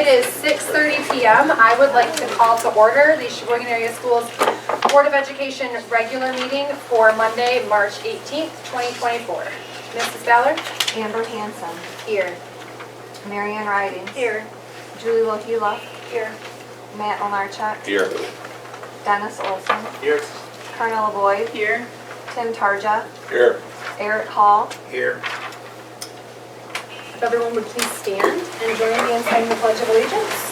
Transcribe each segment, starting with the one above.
It is 6:30 p.m. I would like to call to order the Sheboygan Area Schools Board of Education regular meeting for Monday, March 18th, 2024. Mrs. Ballard? Amber Hanson. Here. Marianne Riding. Here. Julie Lohila. Here. Matt Lenarchuk. Here. Dennis Olson. Here. Carnella Boyd. Here. Tim Tarja. Here. Eric Hall. Here. If everyone would please stand and join me in saying the Pledge of Allegiance.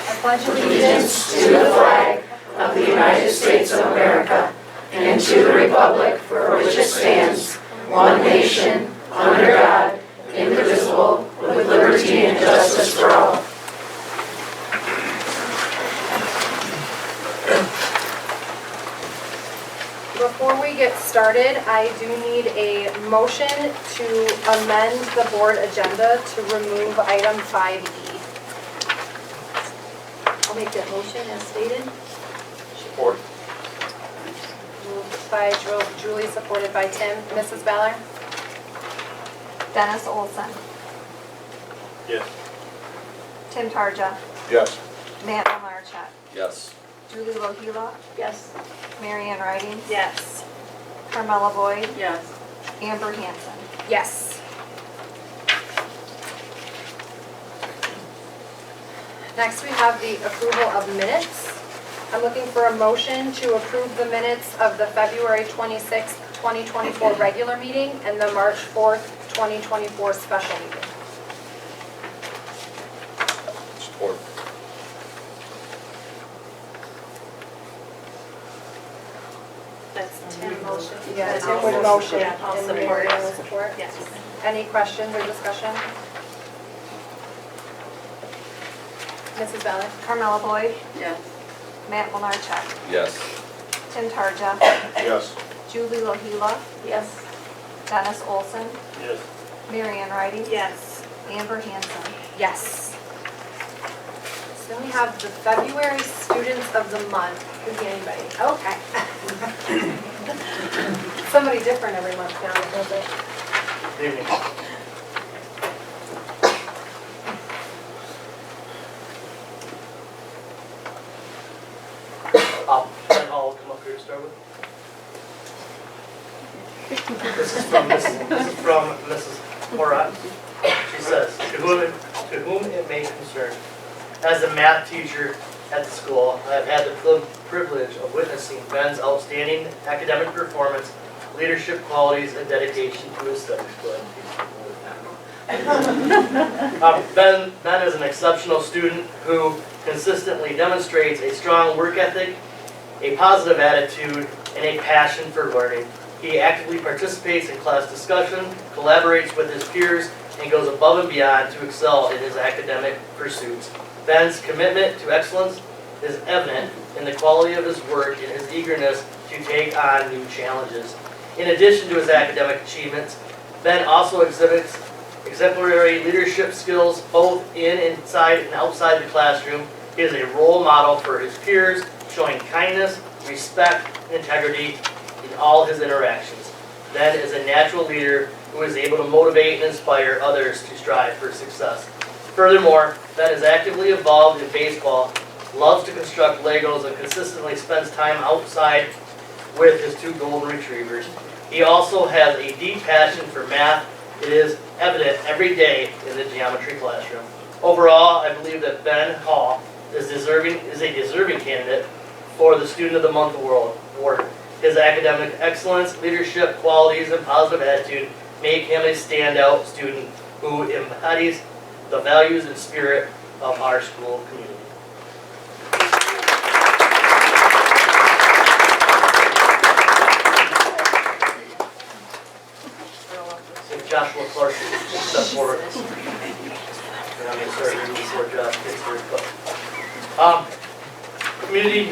I pledge Allegiance to the flag of the United States of America and to the republic for which it stands, one nation, under God, indivisible, with liberty and justice for all. Before we get started, I do need a motion to amend the board agenda to remove item 5E. I'll make that motion as stated. Support. Moved by Julie, supported by Tim. Mrs. Ballard? Dennis Olson. Yes. Tim Tarja. Yes. Matt Lenarchuk. Yes. Julie Lohila. Yes. Marianne Riding. Yes. Carmella Boyd. Yes. Amber Hanson. Yes. Next, we have the approval of minutes. I'm looking for a motion to approve the minutes of the February 26th, 2024 regular meeting and the March 4th, 2024 special meeting. Support. That's Tim motion. Yeah, Tim would motion. Yeah, I'll and support. Marianne will support. Yes. Any questions or discussion? Mrs. Ballard? Carmella Boyd. Yes. Matt Lenarchuk. Yes. Tim Tarja. Yes. Julie Lohila. Yes. Dennis Olson. Yes. Marianne Riding. Yes. Amber Hanson. Yes. So then we have the February Students of the Month. Could be anybody. Okay. Somebody different every month now, does it? Good evening. Ben Hall will come up here to start with. This is from Mrs. Morat. She says, to whom it may concern, as a math teacher at the school, I have had the privilege of witnessing Ben's outstanding academic performance, leadership qualities, and dedication to his studies. Ben is an exceptional student who consistently demonstrates a strong work ethic, a positive attitude, and a passion for learning. He actively participates in class discussion, collaborates with his peers, and goes above and beyond to excel in his academic pursuits. Ben's commitment to excellence is evident in the quality of his work and his eagerness to take on new challenges. In addition to his academic achievements, Ben also exhibits exemplary leadership skills both inside and outside the classroom. He is a role model for his peers, showing kindness, respect, and integrity in all his interactions. Ben is a natural leader who is able to motivate and inspire others to strive for success. Furthermore, Ben is actively involved in baseball, loves to construct Legos, and consistently spends time outside with his 2 golden retrievers. He also has a deep passion for math. It is evident every day in the geometry classroom. Overall, I believe that Ben Hall is a deserving candidate for the Student of the Month award. His academic excellence, leadership qualities, and positive attitude make him a standout student who embodies the values and spirit of our school community. Joshua Clark, step forward. And I'm going to start reading before Josh gets here. Community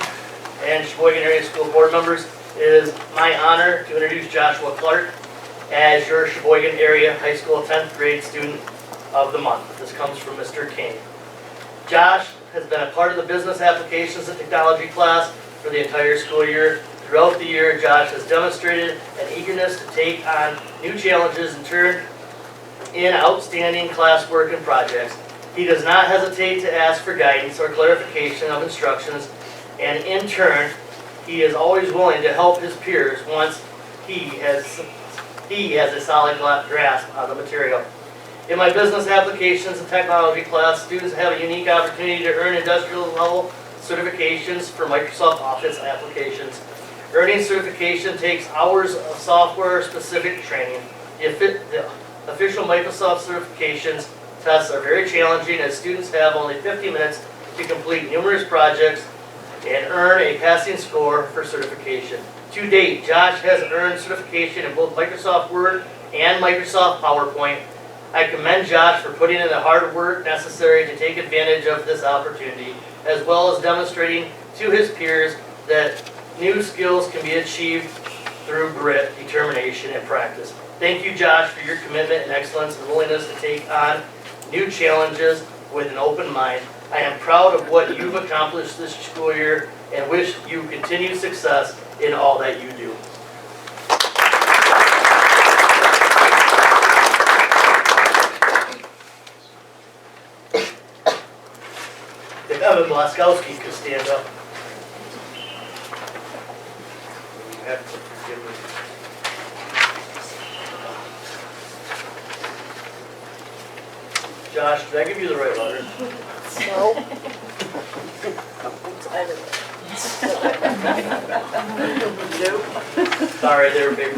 and Sheboygan Area School Board members, it is my honor to introduce Joshua Clark as your Sheboygan Area High School 10th grade Student of the Month. This comes from Mr. King. Josh has been a part of the business applications and technology class for the entire school year. Throughout the year, Josh has demonstrated an eagerness to take on new challenges and turn in outstanding classwork and projects. He does not hesitate to ask for guidance or clarification of instructions, and in turn, he is always willing to help his peers once he has a solid grasp on the material. In my business applications and technology class, students have a unique opportunity to earn industrial level certifications for Microsoft Office applications. Earning certification takes hours of software-specific training. The official Microsoft certifications tests are very challenging as students have only 50 minutes to complete numerous projects and earn a passing score for certification. To date, Josh has earned certification in both Microsoft Word and Microsoft PowerPoint. I commend Josh for putting in the hard work necessary to take advantage of this opportunity, as well as demonstrating to his peers that new skills can be achieved through grit, determination, and practice. Thank you, Josh, for your commitment and excellence and willingness to take on new challenges with an open mind. I am proud of what you've accomplished this school year and wish you continued success in all that you do. If Evan Blaskowski could stand up. You have to forgive me. Josh, did I give you the right letter? No. Sorry, they were big.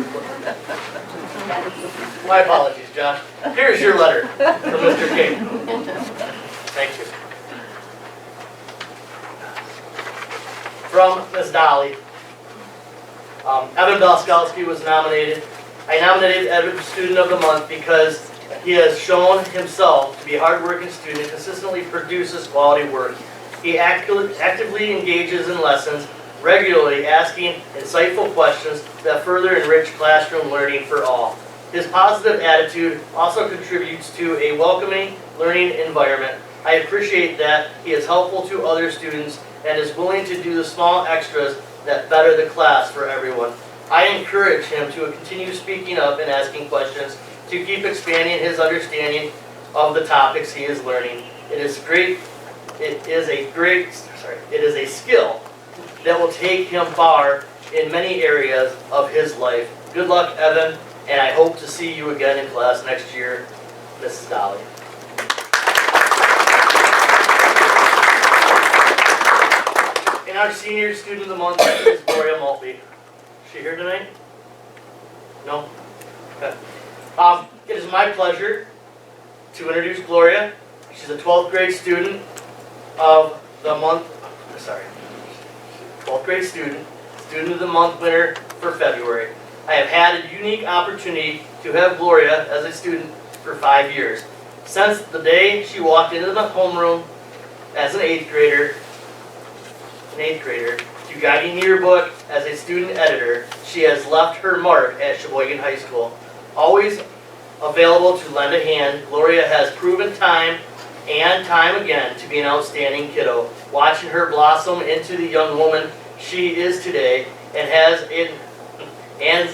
My apologies, Josh. Here's your letter from Mr. King. Thank you. From Ms. Dolly. Evan Blaskowski was nominated. I nominated Evan for Student of the Month because he has shown himself to be a hardworking student and consistently produces quality work. He actively engages in lessons, regularly asking insightful questions that further enrich classroom learning for all. His positive attitude also contributes to a welcoming learning environment. I appreciate that he is helpful to other students and is willing to do the small extras that better the class for everyone. I encourage him to continue speaking up and asking questions to keep expanding his understanding of the topics he is learning. It is a skill that will take him far in many areas of his life. Good luck, Evan, and I hope to see you again in class next year, Mrs. Dolly. And our senior student of the month is Gloria Maltby. Is she here tonight? No? Okay. It is my pleasure to introduce Gloria. She's a 12th grade student of the month, 12th grade student of the month winner for February. I have had a unique opportunity to have Gloria as a student for 5 years. Since the day she walked into the homeroom as an 8th grader, to guiding the yearbook as a student editor, she has left her mark at Sheboygan High School. Always available to lend a hand, Gloria has proven time and time again to be an outstanding kiddo. Watching her blossom into the young woman she is today has been an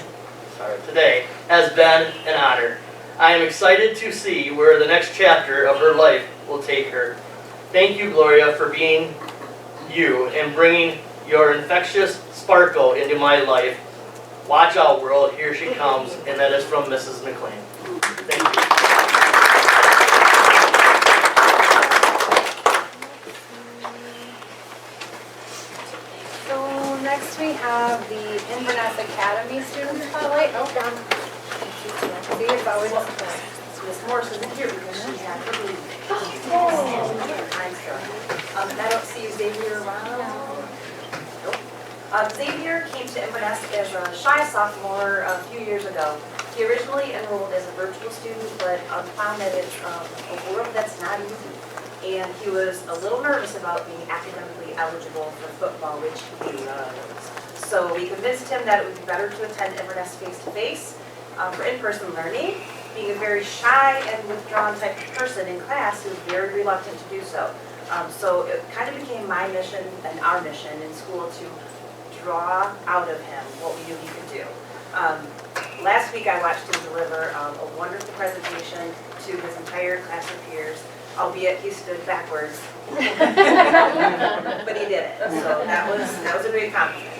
honor. I am excited to see where the next chapter of her life will take her. Thank you, Gloria, for being you and bringing your infectious sparkle into my life. Watch out, world, here she comes, and that is from Mrs. McLean. Thank you. So next we have the Inverness Academy Student Spotlight. Oh, see, it's always Ms. Morris isn't here because she's had her leave. I don't see Xavier around. Nope. Xavier came to Inverness as a shy sophomore a few years ago. He originally enrolled as a virtual student, but found that it's a world that's not easy. And he was a little nervous about being academically eligible for football, which he loves. So we convinced him that it would be better to attend Inverness face-to-face for in-person learning. Being a very shy and withdrawn type of person in class, he was very reluctant to do so. So it kind of became my mission and our mission in school to draw out of him what we knew he could do. Last week I watched him deliver a wonderful presentation to his entire class of peers. albeit he stood backwards. But he did it, so that was a great compliment.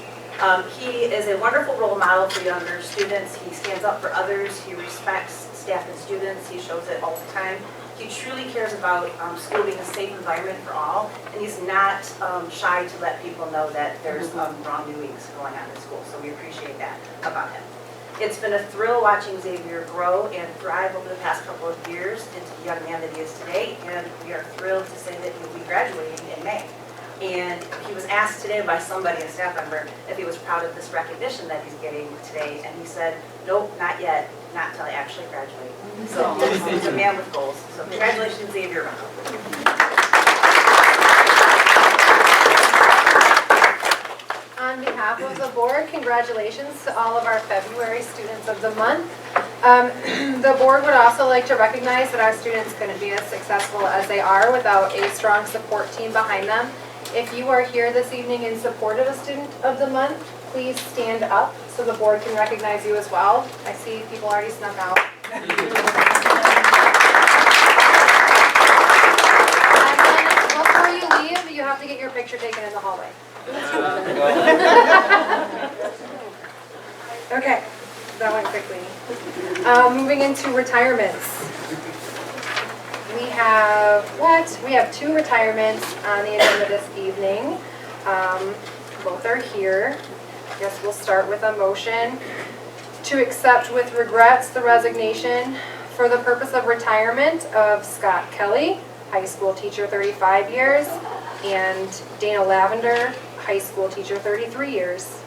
He is a wonderful role model for younger students. He stands up for others, he respects staff and students, he shows it all the time. He truly cares about school being a safe environment for all, and he's not shy to let people know that there's wrongdoings going on in school, so we appreciate that about him. It's been a thrill watching Xavier grow and thrive over the past couple of years into the young man that he is today, and we are thrilled to say that he'll be graduating in May. And he was asked today by somebody, a staff member, if he was proud of this recognition that he's getting today, and he said, nope, not yet, not until I actually graduate. So he's a man with goals. So congratulations, Xavier. On behalf of the board, congratulations to all of our February students of the month. The board would also like to recognize that our students couldn't be as successful as they are without a strong support team behind them. If you are here this evening in support of a student of the month, please stand up so the board can recognize you as well. I see people already snuck out. And then before you leave, you have to get your picture taken in the hallway. Okay, that went quickly. Moving into retirements. We have two retirements on the agenda this evening. Both are here. I guess we'll start with a motion to accept with regrets the resignation for the purpose of retirement of Scott Kelly, high school teacher, 35 years, and Dana Lavender, high school teacher, 33 years.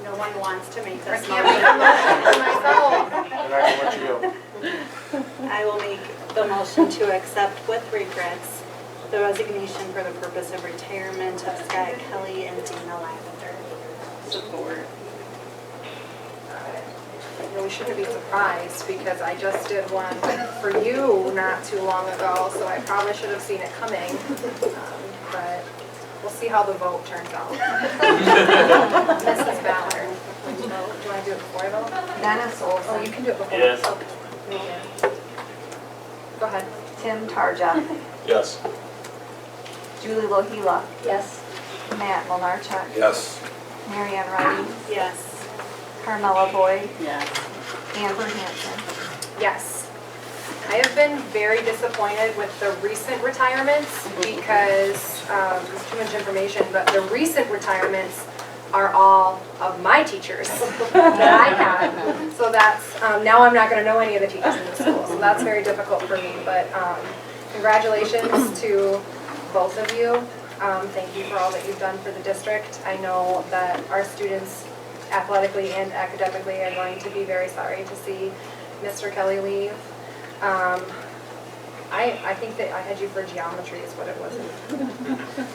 No one wants to make I this can't make a motion. motion for myself. And I can let you go. I will make the motion to accept with regrets the resignation for the purpose of retirement of Scott Kelly and Dana Lavender. Support. I really shouldn't be surprised because I just did one for you not too long ago, so I probably should have seen it coming. But we'll see how the vote turns out. Mrs. Ballard, do you want to do it before I vote? Dennis Oh, Olson. you can do it before. Yes. Okay. Thank you. Go ahead. Tim Tarja. Yes. Julie Lohila. Yes. Matt Molnarchuk. Yes. Marianne Riding. Yes. Carmela Boyd. Yes. Amber Hanson. Yes. I have been very disappointed with the recent retirements because, there's too much information, but the recent retirements are all of my teachers that I had. So that's, now I'm not going to know any of the teachers in the school, so that's very difficult for me. But congratulations to both of you. Thank you for all that you've done for the district. I know that our students athletically and academically are going to be very sorry to see Mr. Kelly leave. I think that I had you for geometry is what it was.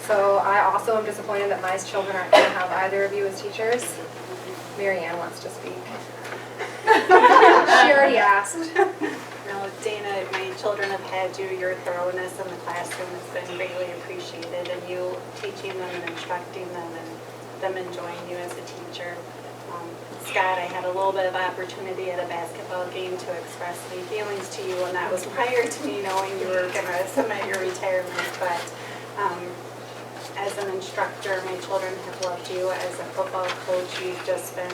So I also am disappointed that my children aren't going to have either of you as teachers. Mary Ann wants to speak. She already asked. No, Dana, my children have had you. Your thoroughness in the classroom has been greatly appreciated, and you teaching them and instructing them and them enjoying you as a teacher. Scott, I had a little bit of opportunity at a basketball game to express any feelings to you, and that was prior to me knowing you were going to submit your retirement. But as an instructor, my children have loved you. As a football coach, you've just been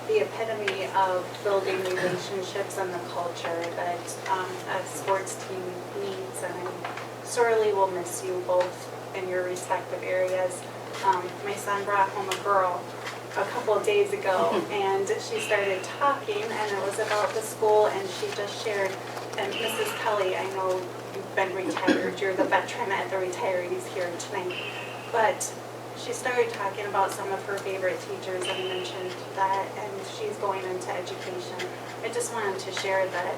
the epitome of building relationships and the culture that a sports team needs, and I sorely will miss you both in your respective areas. My son brought home a girl a couple of days ago, and she started talking, and it was about the school, and she just shared, and Mrs. Kelly, I know you've been retired, you're the veteran at the retirees here tonight, but she started talking about some of her favorite teachers and mentioned that, and she's going into education. I just wanted to share that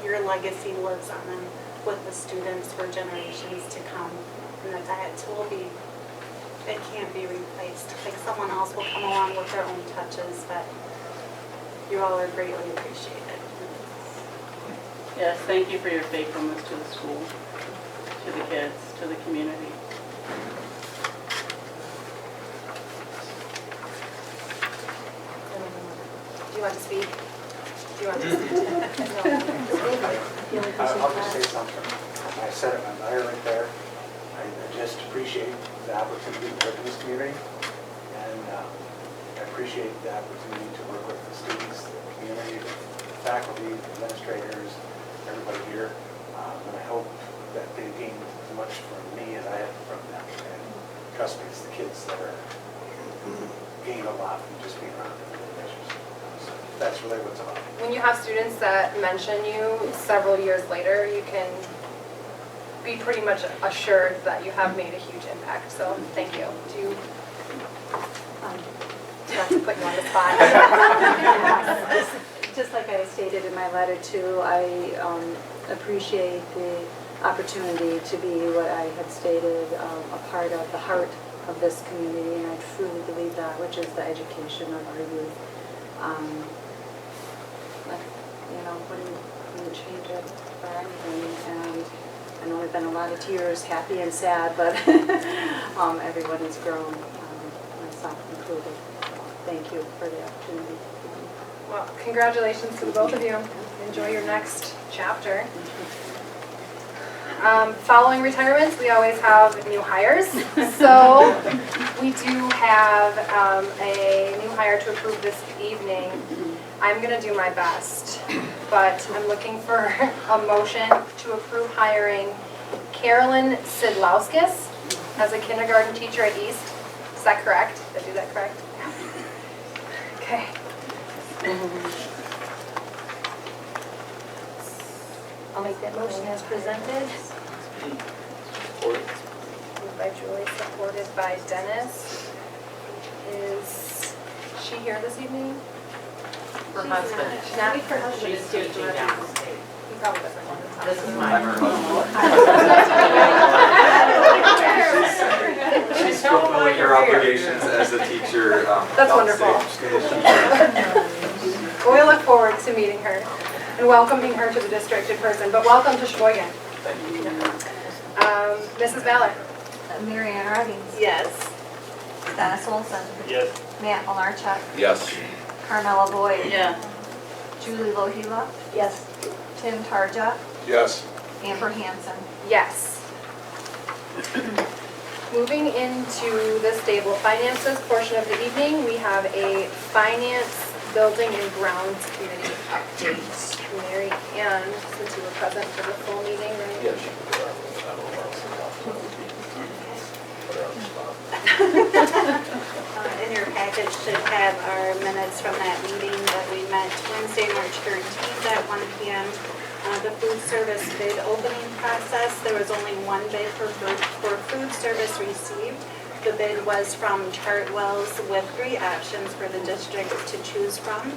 your legacy lives on with the students for generations to come, and that will be, it can't be replaced. Like someone else will come along with their own touches, but you all are greatly appreciated. Yes, thank you for your faithfulness to the school, to the kids, to the community. Do you want to speak? Do you want to? I'll just say something. I said it in my letter right there. I just appreciate the opportunity to work in this community. And I appreciate the opportunity to work with the students, the community, the faculty, the administrators, everybody here. And I hope that they gain as much from me as I have from them. And trust me, it's the kids that are gain a lot from just being around them. So that's really what it's about. When you have students that mention you several years later, you can be pretty much assured that you have made a huge impact. So thank you. Do you, not to put you on the spot. Just like I stated in my letter too, I appreciate the opportunity to be what I had stated, a part of the heart of this community, and I truly believe that, which is the education of our youth. You know, wouldn't change it for anything, and I know there've been a lot of tears, happy and sad, but everyone has grown, myself included. So thank you for the opportunity. Well, congratulations to the both of you. Enjoy your next chapter. Following retirements, we always have new hires. So we do have a new hire to approve this evening. I'm going to do my best, but I'm looking for a motion to approve hiring Carolyn Sidlauskas as a kindergarten teacher at East. Is that correct? Did I do that correct? Okay. I'll make that motion as presented. Moved by Julie, supported by Dennis. Is she here this evening? Her husband. She's not. Her husband She's is here. teaching downstate. He probably doesn't want to talk. This is my She's fulfilling her obligations as a teacher. That's wonderful. We look forward to meeting her and welcoming her to the district in person. But welcome to Sheboygan. Thank you. Mrs. Ballard. Mary Ann Redding. Yes. Dennis Olson. Yes. Matt Malarchuk. Yes. Carmella Boyd. Yeah. Julie Lohila. Yes. Tim Tarja. Yes. Amber Hansen. Yes. Moving into the stable finances portion of the evening, we have a finance, building, and grounds committee update. Mary Ann, since you were present for the full meeting, right? Yes. In your package should have our minutes from that meeting that we met Wednesday, March 13th at 1 p.m. The food service bid opening process, there was only one bid for food service received. The bid was from Chartwells with 3 options for the district to choose from.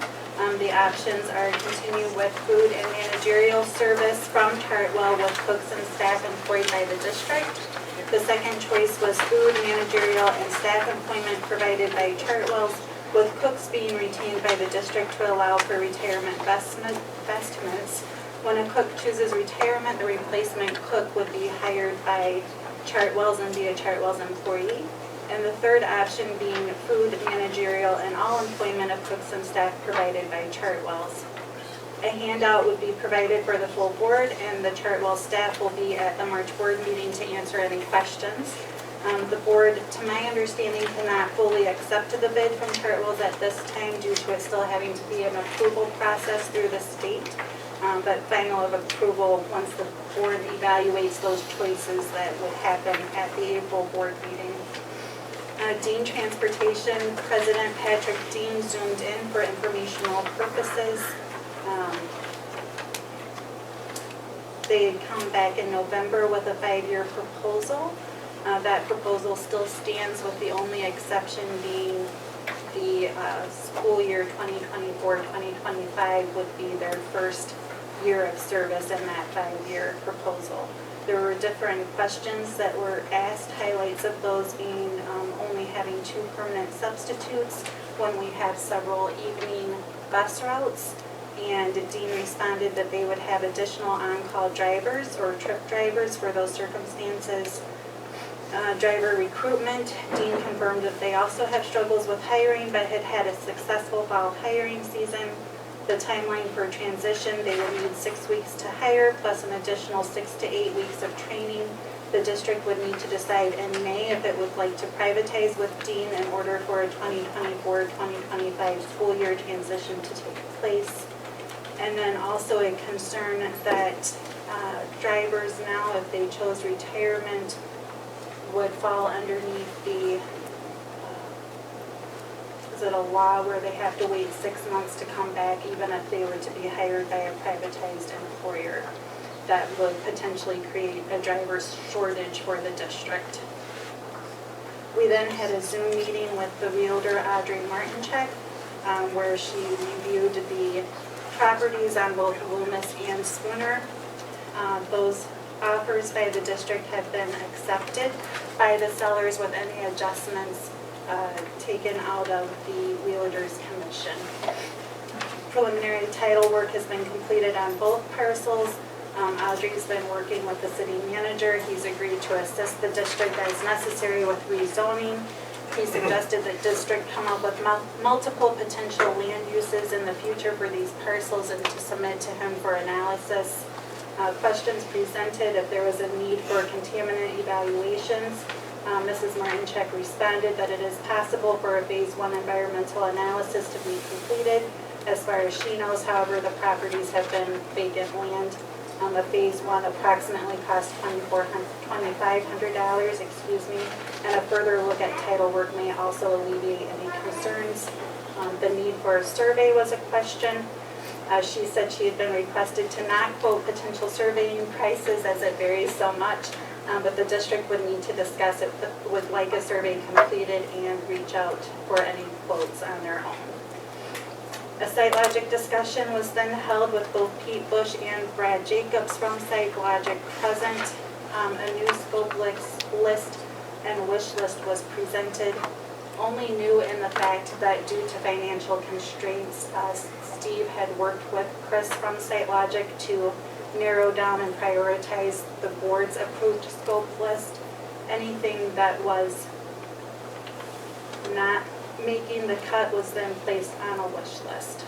The options are continue with food and managerial service from Chartwell with cooks and staff employed by the district. The second choice was food, managerial, and staff employment provided by Chartwells, with cooks being retained by the district to allow for retirement vestments. When a cook chooses retirement, the replacement cook would be hired by Chartwells and be a Chartwells employee. And the third option being food, managerial, and all employment of cooks and staff provided by Chartwells. A handout would be provided for the full board, and the Chartwell staff will be at the March board meeting to answer any questions. The board, to my understanding, cannot fully accept the bid from Chartwells at this time due to it still having to be an approval process through the state. But final of approval, once the board evaluates those choices, that would happen at the April board meeting. Dean Transportation, President Patrick Dean zoomed in for informational purposes. They had come back in November with a 5-year proposal. That proposal still stands, with the only exception being the school year 2024-2025 would be their first year of service in that 5-year proposal. There were different questions that were asked, highlights of those being only having 2 permanent substitutes when we have several evening bus routes. And Dean responded that they would have additional on-call drivers or trip drivers for those circumstances. Driver recruitment, Dean confirmed that they also have struggles with hiring, but had had a successful fall hiring season. The timeline for transition, they will need 6 weeks to hire, plus an additional 6 to 8 weeks of training. The district would need to decide in May if it would like to privatize with Dean in order for a 2024-2025 school year transition to take place. And then also a concern that drivers now, if they chose retirement, would fall underneath the is it a law where they have to wait 6 months to come back even if they were to be hired by a privatized employer? That would potentially create a driver's shortage for the district. We then had a Zoom meeting with the realtor Audrey Martincheck, where she reviewed the properties on both Loomis and Spooner. Those offers by the district have been accepted by the sellers with any adjustments taken out of the realtor's commission. Preliminary title work has been completed on both parcels. Audrey's been working with the city manager. He's agreed to assist the district as necessary with rezoning. He suggested that district come up with multiple potential land uses in the future for these parcels and to submit to him for analysis. Questions presented if there was a need for contaminant evaluations. Mrs. Martincheck responded that it is possible for a phase 1 environmental analysis to be completed. As far as she knows, however, the properties have been vacant land. A phase 1 approximately cost $2,500, and a further look at title work may also alleviate any concerns. The need for a survey was a question. She said she had been requested to not quote potential surveying prices as it varies so much, but the district would need to discuss it, would like a survey completed and reach out for any quotes on their own. A site logic discussion was then held with both Pete Bush and Brad Jacobs from Site Logic present. A new scope list and wish list was presented. Only new in the fact that due to financial constraints, Steve had worked with Chris from Site Logic to narrow down and prioritize the board's approved scope list. Anything that was not making the cut was then placed on a wish list.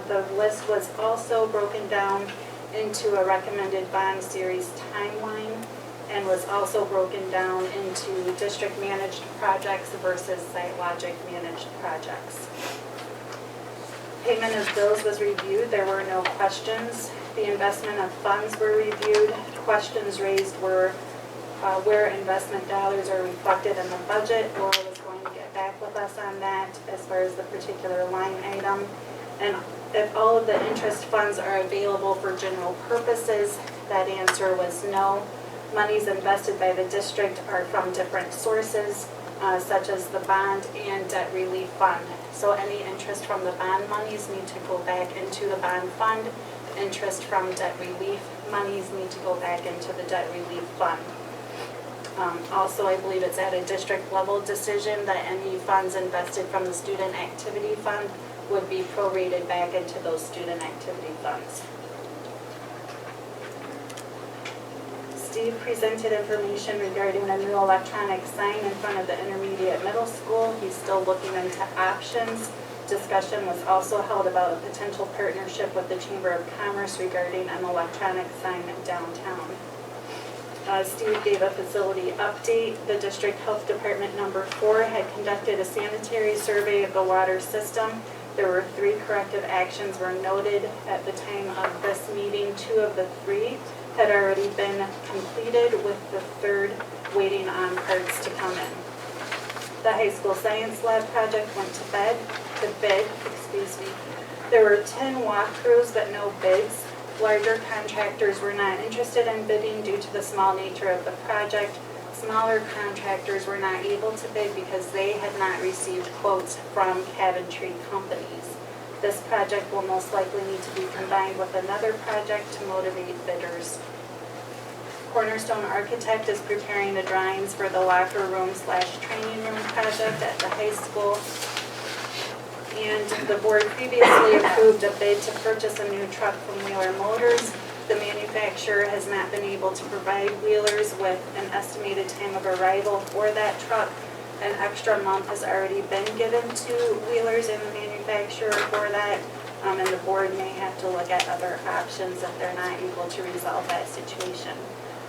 The list was also broken down into a recommended bond series timeline and was also broken down into district managed projects versus Site Logic managed projects. Payment of bills was reviewed. There were no questions. The investment of funds were reviewed. Questions raised were where investment dollars are reflected in the budget. Laura was going to get back with us on that as far as the particular line item. And if all of the interest funds are available for general purposes, that answer was no. Monies invested by the district are from different sources, such as the bond and debt relief fund. So any interest from the bond monies need to go back into the bond fund. Interest from debt relief monies need to go back into the debt relief fund. Also, I believe it's at a district level decision that any funds invested from the student activity fund would be prorated back into those student activity funds. Steve presented information regarding a new electronic sign in front of the intermediate middle school. He's still looking into options. Discussion was also held about a potential partnership with the Chamber of Commerce regarding an electronic sign downtown. Steve gave a facility update. The district health department number 4 had conducted a sanitary survey of the water system. There were 3 corrective actions were noted at the time of this meeting. 2 of the 3 had already been completed, with the 3rd waiting on parts to come in. The high school science lab project went to bid. There were 10 walkthroughs but no bids. Larger contractors were not interested in bidding due to the small nature of the project. Smaller contractors were not able to bid because they had not received quotes from cabinetry companies. This project will most likely need to be combined with another project to motivate bidders. Cornerstone Architect is preparing the drawings for the locker room / training room project at the high school. And the board previously approved a bid to purchase a new truck from Wheeler Motors. The manufacturer has not been able to provide Wheelers with an estimated time of arrival for that truck. An extra month has already been given to Wheelers and the manufacturer for that. And the board may have to look at other options if they're not able to resolve that situation.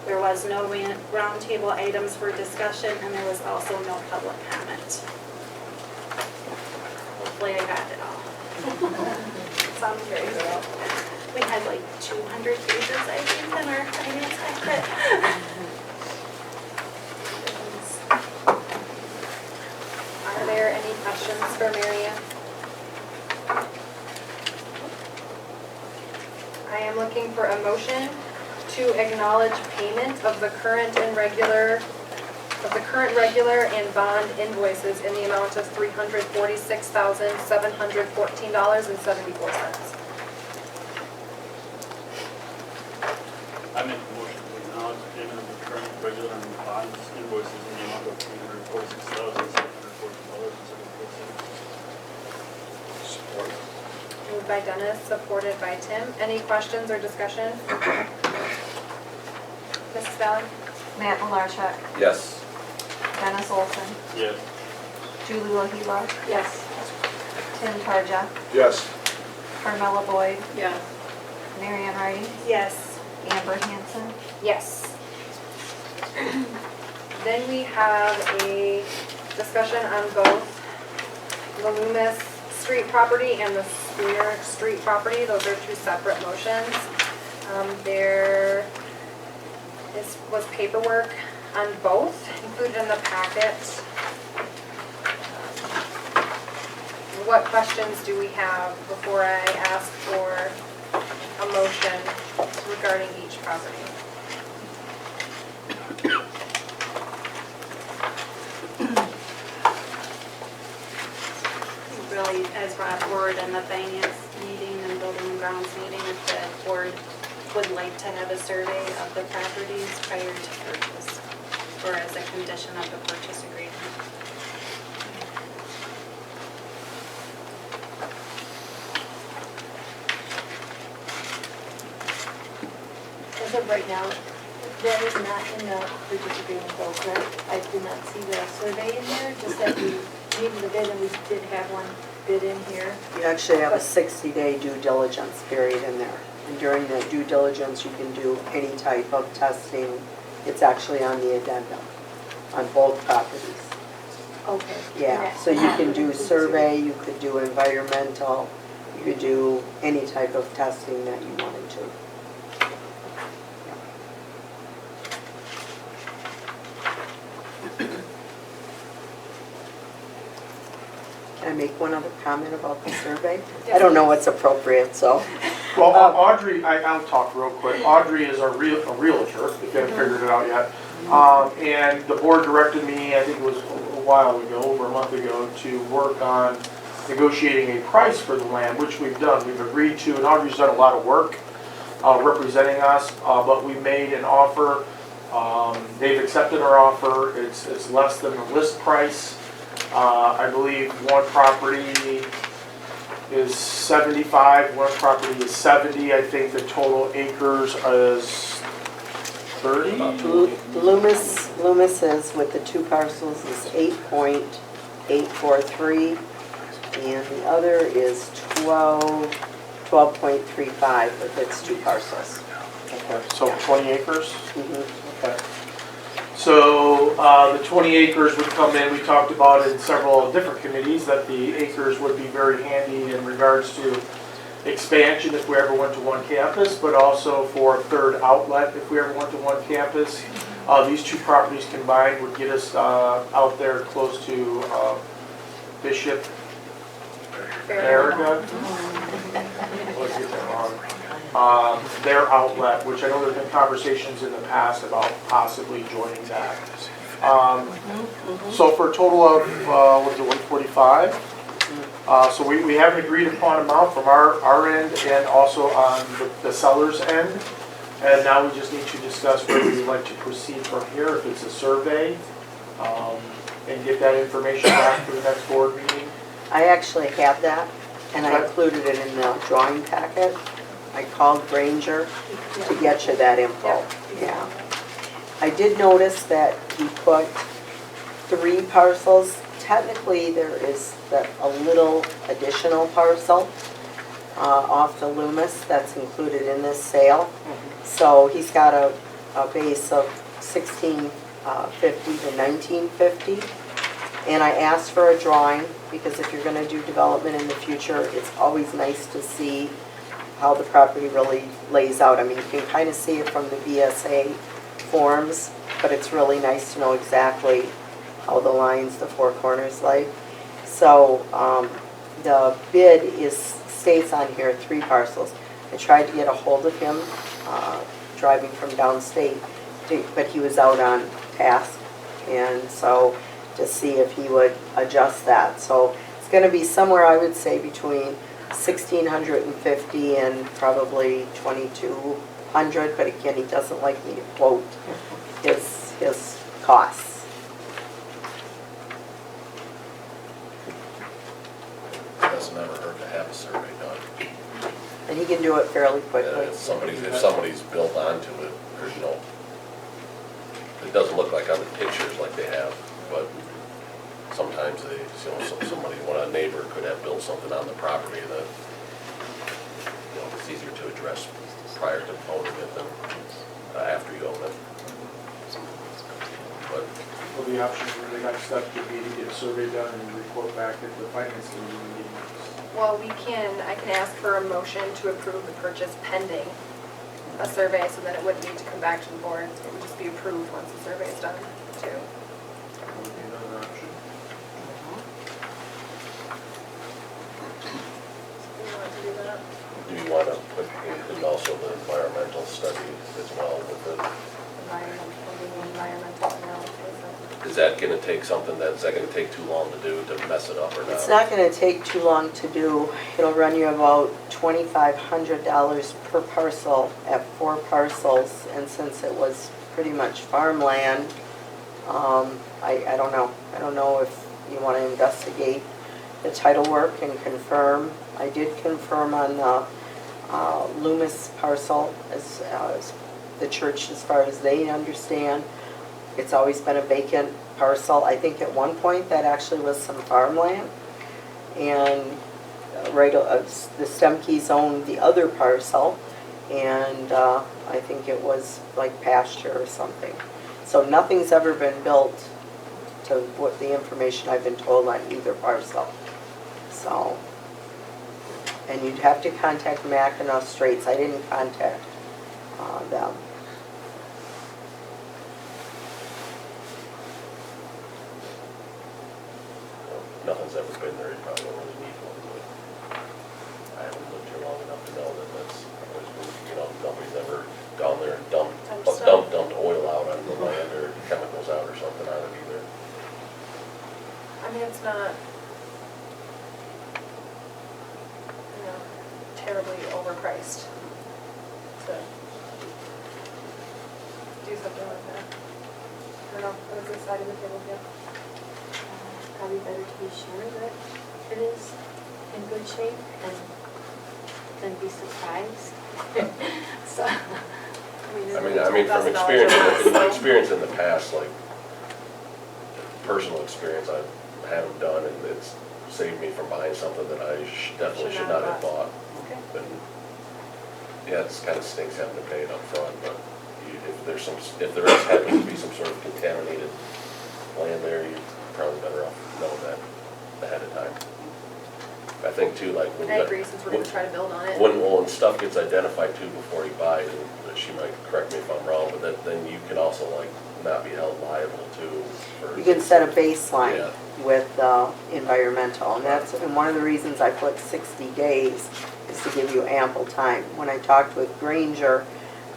There was no roundtable items for discussion, and there was also no public comment. Hopefully I got it all. Sounds very good. We had like 200 pages, I think, in our finance packet. Are there any questions for Marianne? I am looking for a motion to acknowledge payment of the current regular and bond invoices in the amount of $346,714.74. I make a motion to acknowledge the payment of the current regular and bond invoices in the amount of $346,714.74. Support. Moved by Dennis, supported by Tim. Any questions or discussion? Mrs. Valley? Matt Malarchuk, Yes. Dennis Olson, Yes. Julie Lohila, Yes. Tim Tarja, Yes. Carmella Boyd, Yes. Marianne Riding, Yes. Amber Hanson. Yes. Then we have a discussion on both the Loomis Street property and the Spear Street property. Those are two separate motions. There was paperwork on both included in the packet. What questions do we have before I ask for a motion regarding each property? Really, as brought forward in the finance meeting and building and grounds meeting, if the board would like to have a survey of the properties prior to purchase, or as a condition of the purchase agreement. As of right now, that is not in the purchase agreement though, correct? I did not see the survey in there, just that we needed a bid and we did have one bid in here. You actually have a 60-day due diligence period in there. And during that due diligence, you can do any type of testing. It's actually on the addendum on both properties. Okay. Yeah, so you can do survey, you could do environmental, you could do any type of testing that you wanted to. Can I make one other comment about the survey? I don't know what's appropriate, so. Well, Audrey, I'll talk real quick. Audrey is a realtor, if you haven't figured it out yet. And the board directed me, I think it was a while ago, over a month ago, to work on negotiating a price for the land, which we've done. We've agreed to, and Audrey's done a lot of work representing us, but we made an offer. They've accepted our offer. It's less than the list price. I believe one property is 75, one property is 70. I think the total acres is 30. Loomis is, with the two parcels, is 8.843, and the other is 12.35 with its two parcels. Okay, so 20 acres? Mhm. Okay. So the 20 acres would come in, we talked about in several different committees that the acres would be very handy in regards to expansion if we ever went to one campus, but also for a third outlet if we ever went to one campus. These two properties combined would get us out there close to Bishop Farragut. Let's get that wrong. Their outlet, which I know there's been conversations in the past about possibly joining that. So for a total of, what is it, 145? So we have an agreed upon amount from our end and also on the seller's end. And now we just need to discuss whether we'd like to proceed from here, if it's a survey, and get that information back for the next board meeting. I actually have that, and I Okay. included it in the drawing packet. I called Granger to get you that info. Yeah. I did notice that he put 3 parcels. Technically, there is a little additional parcel off the Loomis that's included in this sale. So he's got a base of 1650 to 1950. And I asked for a drawing because if you're going to do development in the future, it's always nice to see how the property really lays out. I mean, you can kind of see it from the BSA forms, but it's really nice to know exactly how the lines, the four corners lay. So the bid states on here 3 parcels. I tried to get a hold of him driving from downstate, but he was out on task, and so to see if he would adjust that. So it's going to be somewhere, I would say, between $1,650 and probably $2,200, but again, he doesn't like me to quote his costs. It doesn't ever hurt to have a survey done. And he can do it fairly quickly. If somebody's built onto it, or, you know, it doesn't look like on the pictures like they have, but sometimes they, you know, somebody, a neighbor could have built something on the property that, you know, it's easier to address prior to owning it than after you own it. But Well, the option for the next step would be to get a survey done and report back at the finance committee meeting. Well, I can ask for a motion to approve the purchase pending a survey, so that it wouldn't need to come back to the board. It would just be approved once the survey is done, too. That would be another option. Do you want to do that? do you want to put in also the environmental study as well with it? Environmental analysis. Is that going to take something, is that going to take too long to do to mess it up or not? It's not going to take too long to do. It'll run you about $2,500 per parcel at 4 parcels, and since it was pretty much farmland, I don't know. I don't know if you want to investigate the title work and confirm. I did confirm on the Loomis parcel as the church, as far as they understand. It's always been a vacant parcel. I think at one point that actually was some farmland. And the Stemke's owned the other parcel, and I think it was like pasture or something. So nothing's ever been built to what the information I've been told on either parcel. So, and you'd have to contact Mackinac Straits. I didn't contact them. Nothing's ever been there, you probably don't really need one, but I haven't lived here long enough to know that that's always been, you know, nobody's ever gone there and dumped oil out on the land or chemicals out or something on it either. I mean, it's not, terribly overpriced to do something like that. I don't know, what is this side of the table here? Probably better to be sure that it is in good shape and then be surprised. So, I mean, from experience in the past, like personal experience, I've had them done, and it's saved me from buying something that I definitely should not have bought. Okay. And yeah, it kind of stinks having to pay it up front, but if there is happens to be some sort of contaminated land there, you're probably better off knowing that ahead of time. I think too, like when I agree, since we're going to try to build on it. when stuff gets identified too before you buy it, and she might correct me if I'm wrong, but then you can also like not be held liable too. You can set a baseline Yeah. with environmental, and one of the reasons I put 60 days is to give you ample time. When I talked with Granger,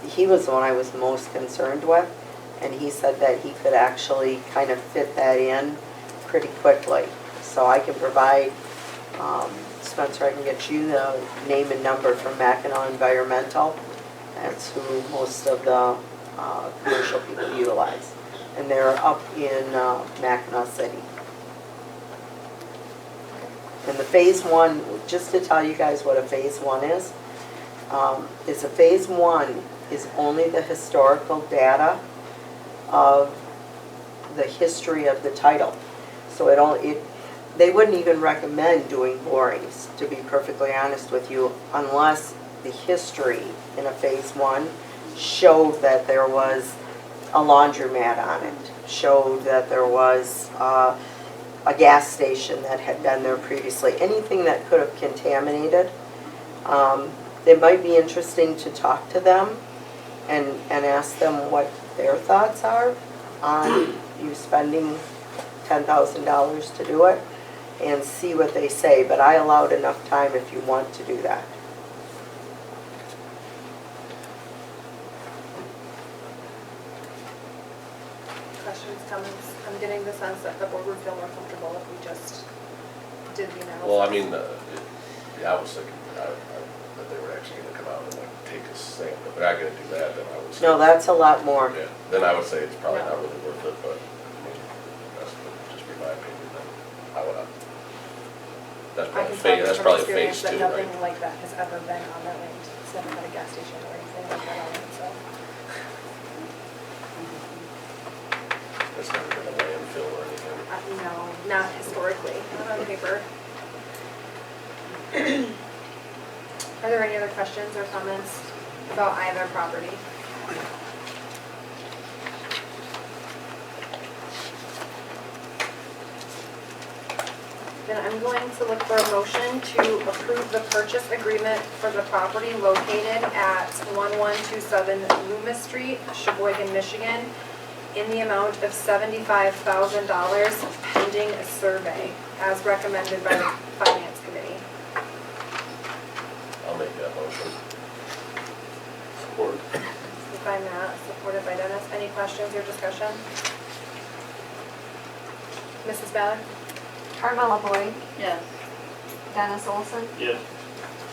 he was the one I was most concerned with, and he said that he could actually kind of fit that in pretty quickly. So I can provide, Spencer, I can get you the name and number from Mackinac Environmental. That's who most of the commercial people utilize. And they're up in Mackinac City. And the phase 1, just to tell you guys what a phase 1 is a phase 1 is only the historical data of the history of the title. So they wouldn't even recommend doing borings, to be perfectly honest with you, unless the history in a phase one showed that there was a laundromat on it, showed that there was a gas station that had been there previously, anything that could have contaminated. It might be interesting to talk to them and ask them what their thoughts are on you spending $10,000 to do it, and see what they say, but I allowed enough time if you want to do that. Questions, comments? I'm getting the sense that the board would feel more comfortable if we just did the analysis. Well, I mean, yeah, I was thinking that they were actually gonna come out and like take a sample. If they're not gonna do that, then I would say. No, that's a lot more. Yeah, then I would say it's probably not really worth it, but, I mean, that's just be my opinion, then I would, that's I probably can tell you that's from probably experience phase that two, right? nothing like that has ever been on that land. It's never had a gas station or anything like that on it, so. It's never been a landfill or anything. No, not historically, not on paper. Are there any other questions or comments about either property? Then I'm going to look for a motion to approve the purchase agreement for the property located at 1127 Loomis Street, Sheboygan, Michigan, in the amount of $75,000 pending a survey, as recommended by the Finance Committee. I'll make that motion. Support. Moved by Matt, supported by Dennis. Any questions or discussion? Mrs. Ballard? Carmella Boyd, Yes. Dennis Olson, Yes.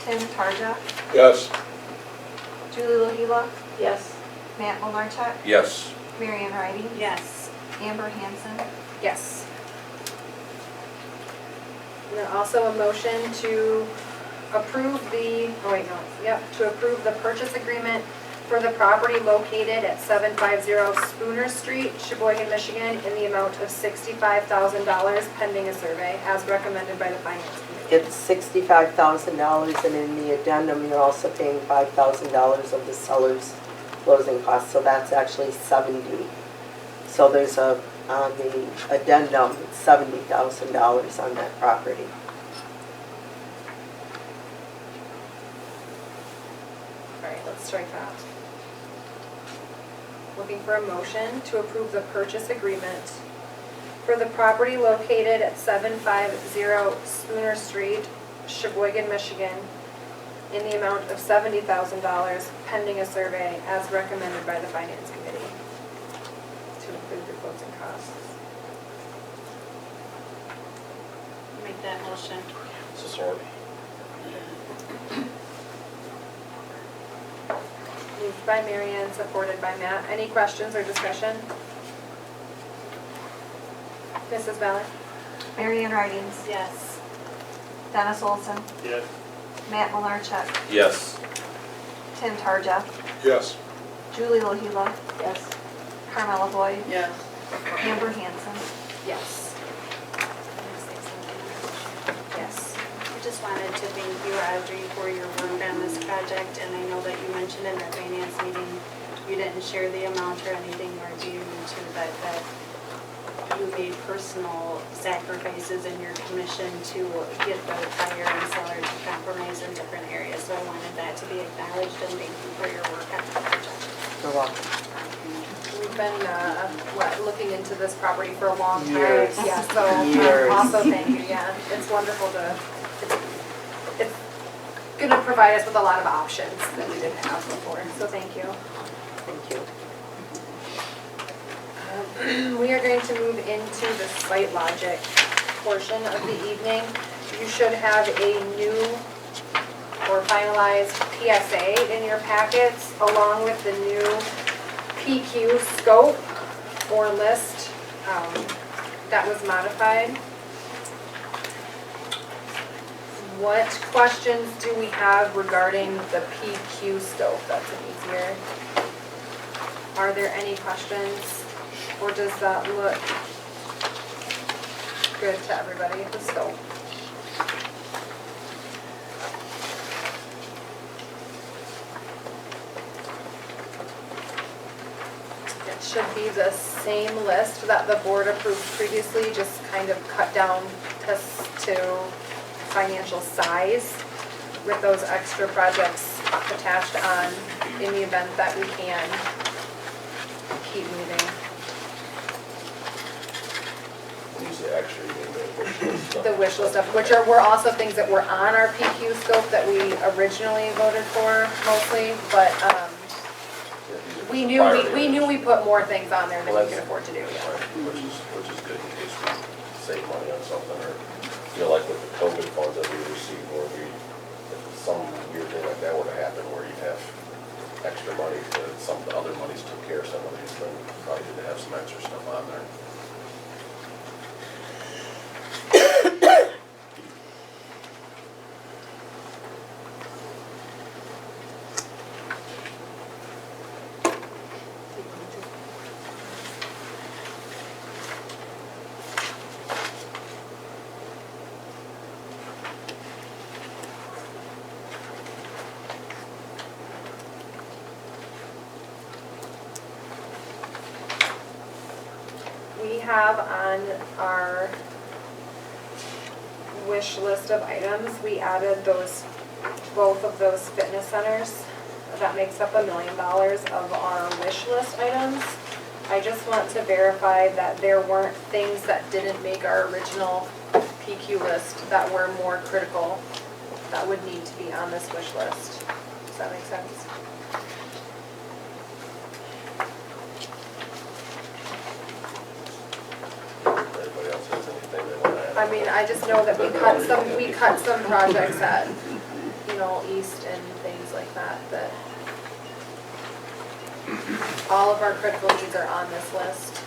Tim Tarja, Yes. Julie LaHila, Yes. Matt Malarchuk, Yes. Marian Riding, Yes. Amber Hanson, Yes. And then also a motion to approve the, to approve the purchase agreement for the property located at 750 Spooner Street, Sheboygan, Michigan, in the amount of $65,000 pending a survey, as recommended by the Finance Committee. It's $65,000, and in the addendum, you're also paying $5,000 of the seller's closing costs, so that's actually $70,000. So there's on the addendum, $70,000 on that property. All right, let's strike that. Looking for a motion to approve the purchase agreement for the property located at 750 Spooner Street, Sheboygan, Michigan, in the amount of $70,000 pending a survey, as recommended by the Finance Committee, to include the closing costs. Make that motion. Support. Moved by Marian, supported by Matt. Any questions or discussion? Mrs. Ballard? Marian Ridings, Yes. Dennis Olson, Yes. Matt Malarchuk, Yes. Tim Tarja, Yes. Julie LaHila, Yes. Carmella Boyd, Yes. Amber Hanson. Yes. Yes. I just wanted to thank you, Audrey, for your work on this project, and I know that you mentioned in our finance meeting, you didn't share the amount or anything, nor do you need to, but that you made personal sacrifices in your commission to get the buyer and seller to compromise in different areas, so I wanted that to be acknowledged, and thank you for your work on the project. You're welcome. We've been, looking into this property for a long time. Years. Yeah, so Years. also thank you, yeah. It's wonderful to, it's gonna provide us with a lot of options that we didn't have before, so thank you. Thank you. We are going to move into the site logic portion of the evening. You should have a new or finalized PSA in your packets, along with the new PQ scope or list that was modified. What questions do we have regarding the PQ scope? That's an easier. Are there any questions, or does that look good to everybody, the scope. It should be the same list that the board approved previously, just kind of cut down to financial size with those extra projects attached on in the event that we can keep moving. When you say extra, you mean the wish list stuff? The wish list stuff, which were also things that were on our PQ scope that we originally voted for mostly, but we knew we put more things on there than we could afford to do. Yeah. Right, which is good in case we save money on something, or, you know, like with the COVID funds that we received, or if some weird thing like that were to happen, where you have extra money, some of the other monies took care of some of these, then probably good to have some extra stuff on there. We have on our wish list of items, we added both of those fitness centers. That makes up $1 million of our wish list items. I just want to verify that there weren't things that didn't make our original PQ list that were more critical that would need to be on this wish list. Does that make sense? Anybody else has anything they want to add? I mean, I just know that we cut some projects at, East and things like that, that all of our critical needs are on this list.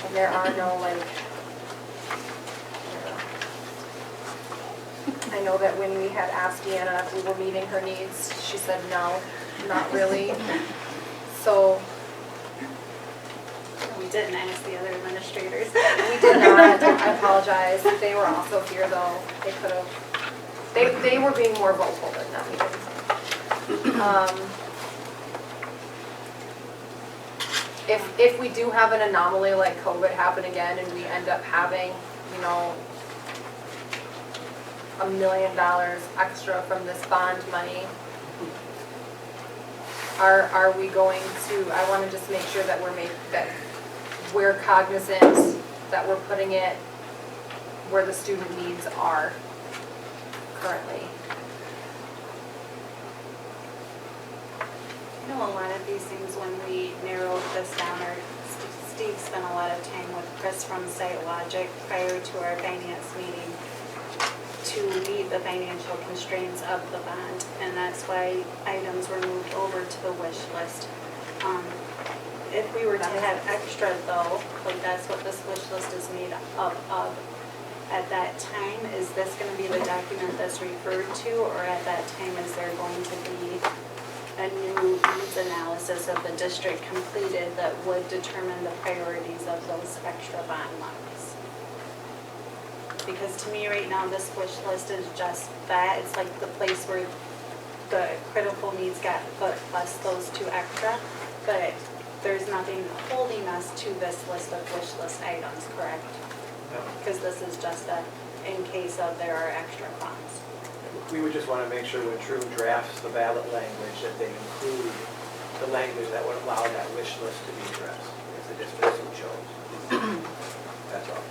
And there are no, I know that when we had asked Deanna if we were meeting her needs, she said no, not really. So We didn't ask the other administrators. we did not, I apologize. They were also here though. They could have, they were being more vocal than that meeting. If we do have an anomaly like COVID happen again and we end up having, $1 million extra from this bond money, are we going to, I want to just make sure that we're cognizant that we're putting it where the student needs are currently. A lot of these things, when we narrowed this down, or Steve spent a lot of time with Chris from Site Logic prior to our finance meeting to meet the financial constraints of the bond, and that's why items were moved over to the wish list. If we were to have extra though, that's what this wish list is made up of, at that time, is this going to be the document that's referred to, or at that time is there going to be a new needs analysis of the district completed that would determine the priorities of those extra bond monies? Because to me right now, this wish list is just that. It's like the place where the critical needs got put plus those two extra, but there's nothing holding us to this list of wish list items, correct? Because this is just in case of there are extra funds. We would just want to make sure when True drafts the ballot language that they include the language that would allow that wish list to be addressed, if the district so chose. That's all.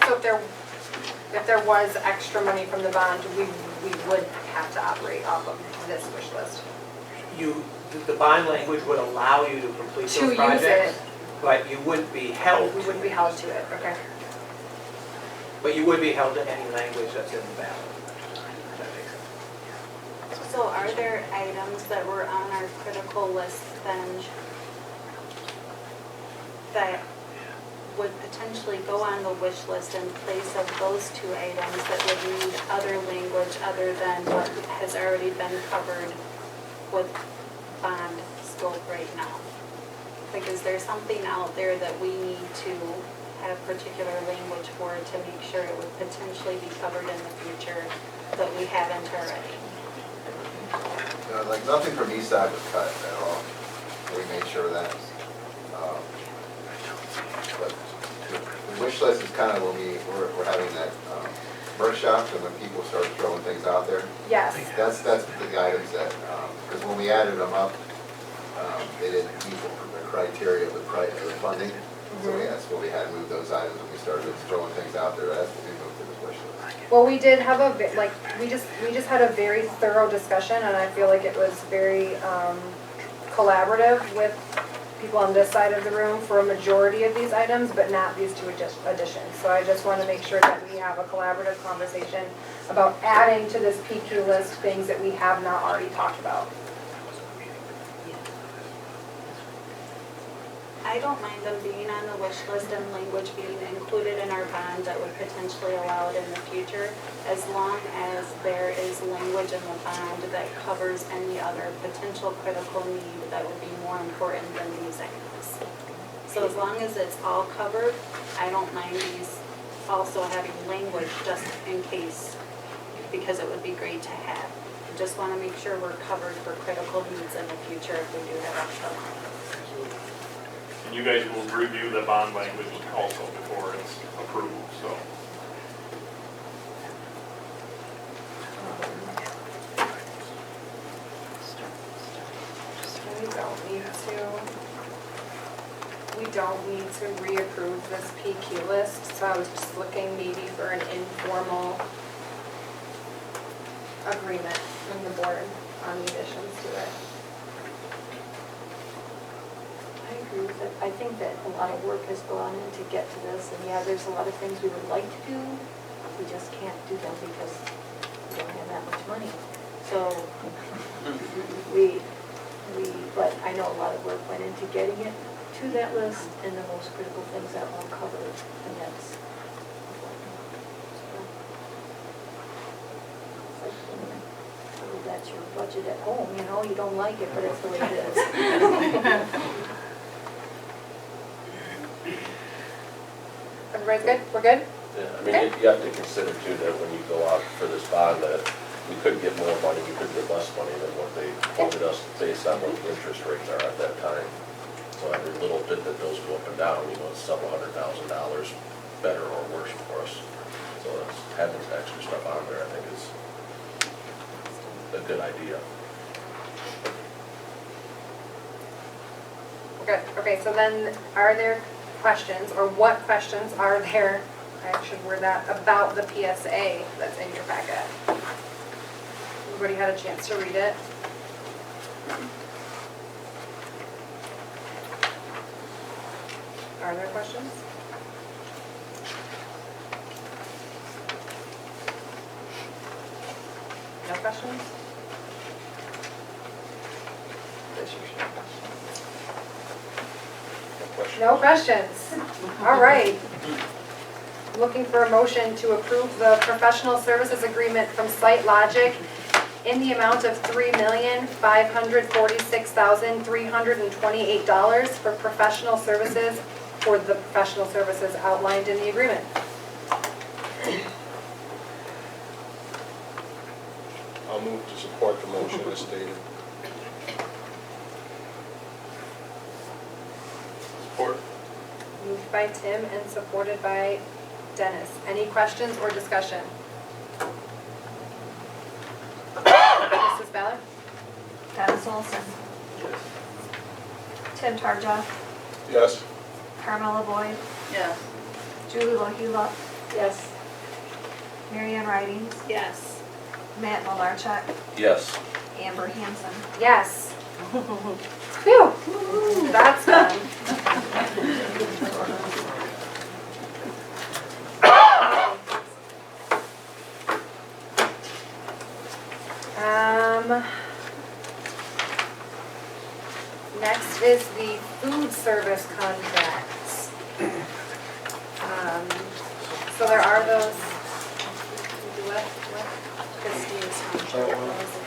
So if there was extra money from the bond, we would have to operate off of this wish list. The bond language would allow you to complete To those use projects, it. but you wouldn't be held. We wouldn't be held to it, okay. But you would be held to any language that's in the ballot. That makes sense. So are there items that were on our critical list then that would potentially go on the wish list in place of those two items that would need other language other than what has already been covered with bond scope right now? Like, is there something out there that we need to have particular language for to make sure it would potentially be covered in the future that we haven't already? Like nothing from east side was cut at all. We made sure of that. But the wish list is kind of when we're having that workshop and when people start throwing things out there. Yes. That's the items that, because when we added them up, they didn't meet the criteria of the funding. So that's what we had moved those items when we started throwing things out there. That's what we moved to the wish list. Well, we did have we just had a very thorough discussion, and I feel like it was very collaborative with people on this side of the room for a majority of these items, but not these two additions. So I just want to make sure that we have a collaborative conversation about adding to this PQ list things that we have not already talked about. I don't mind them being on the wish list and language being included in our bond that would potentially allow it in the future, as long as there is language in the bond that covers any other potential critical need that would be more important than these items. So as long as it's all covered, I don't mind these also having language just in case, because it would be great to have. I just want to make sure we're covered for critical needs in the future if we do have extra money. And you guys will review the bond language also before it's approved, so. We don't need to reapprove this PQ list, so I was just looking maybe for an informal agreement from the board on the additions to it. I agree with it. I think that a lot of work has gone in to get to this, and yeah, there's a lot of things we would like to do. We just can't do them because we don't have that much money. So but I know a lot of work went into getting it to that list, and the most critical things that were covered, and that's that's your budget at home, you know, you don't like it, but it's the way it is. Everybody's good? We're good? Yeah, I mean, you have to consider too that when you go out for this bond, that we could get more money, we could get less money than what they quoted us based on what the interest rates are at that time. So every little bit that those go up and down, you know, it's several $100,000 better or worse for us. So that's, having extra stuff on there, I think is a good idea. Good. Okay, so then are there questions, or what questions are there, I should word that, about the PSA that's in your packet? Everybody had a chance to read it? Are there questions? No questions? No questions. All right. Looking for a motion to approve the professional services agreement from Site Logic in the amount of $3,546,328 for professional services for the professional services outlined in the agreement. I'll move to support the motion as stated. Support. Moved by Tim and supported by Dennis. Any questions or discussion? Mrs. Ballard? Dennis Olson. Tim Tarja. Yes. Carmela Boyd. Yes. Julie Lohila. Yes. Mary Ann Ridings. Yes. Matt Malarchuk. Yes. Amber Hanson. Yes. Phew, that's done. Next is the food service contracts. So there are those, what? Christine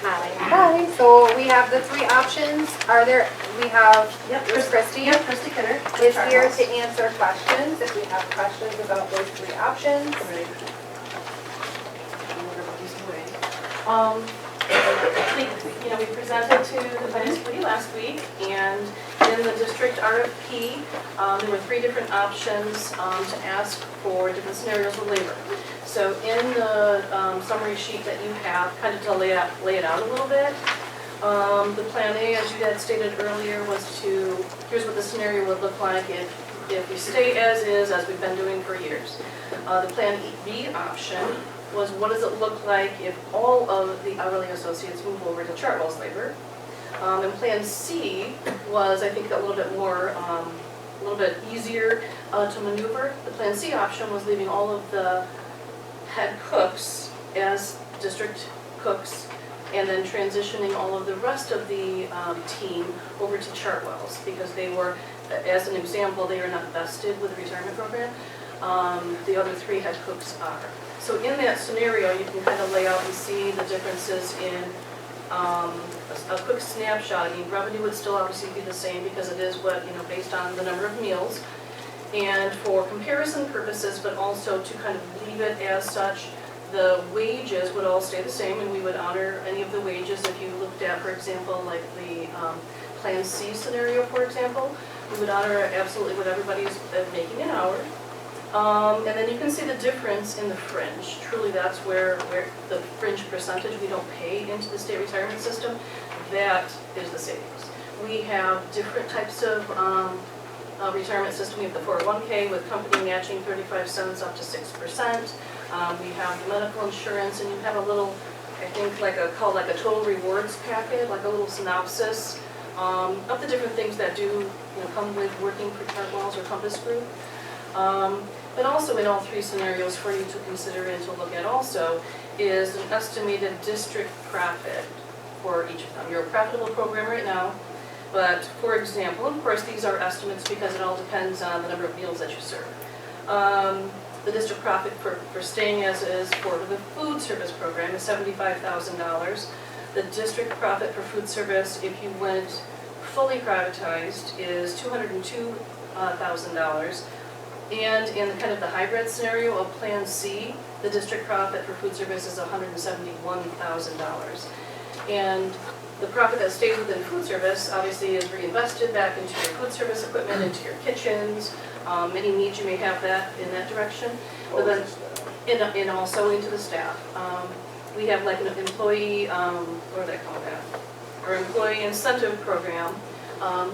Hi, so we have the three options. We have, there's Christie. Yep, Christie Kidder. Is here to answer questions, if we have questions about those three options. I think, we presented to the finance committee last week, and in the district RFP, there were three different options to ask for different scenarios with labor. So in the summary sheet that you have, kind of to lay it out a little bit, the plan A, as you had stated earlier, was here's what the scenario would look like if we stay as is, as we've been doing for years. The plan B option was what does it look like if all of the hourly associates move over to Chartwell's labor. And plan C was, I think, a little bit more, a little bit easier to maneuver. The plan C option was leaving all of the head cooks as district cooks and then transitioning all of the rest of the team over to Chartwell's because they were, as an example, they are not vested with the retirement program. The other three head cooks are. So in that scenario, you can kind of lay out and see the differences in a quick snapshot. I mean, revenue would still obviously be the same because it is what, based on the number of meals. And for comparison purposes, but also to kind of leave it as such, the wages would all stay the same and we would honor any of the wages. If you looked at, for example, like the Plan C scenario, for example, we would honor absolutely what everybody's making an hour. And then you can see the difference in the fringe. Truly, that's where the fringe percentage we don't pay into the state retirement system, that is the savings. We have different types of retirement system. We have the 401k with company matching 35 cents up to 6%. We have the medical insurance, and you have a little, I think, called a total rewards packet, like a little synopsis of the different things that do come with working for Chartwell's or Compass Group. But also in all three scenarios for you to consider and to look at also is an estimated district profit for each of them. You're a profitable program right now, but for example, of course these are estimates because it all depends on the number of meals that you serve. The district profit for staying as is for the food service program is $75,000. The district profit for food service, if you went fully privatized, is $202,000. And in kind of the hybrid scenario of Plan C, the district profit for food service is $171,000. And the profit that stays within food service obviously is reinvested back into your food service equipment, into your kitchens, any needs you may have that in that direction. But then, and also into the staff. We have like an employee, what do they call that? Our employee incentive program.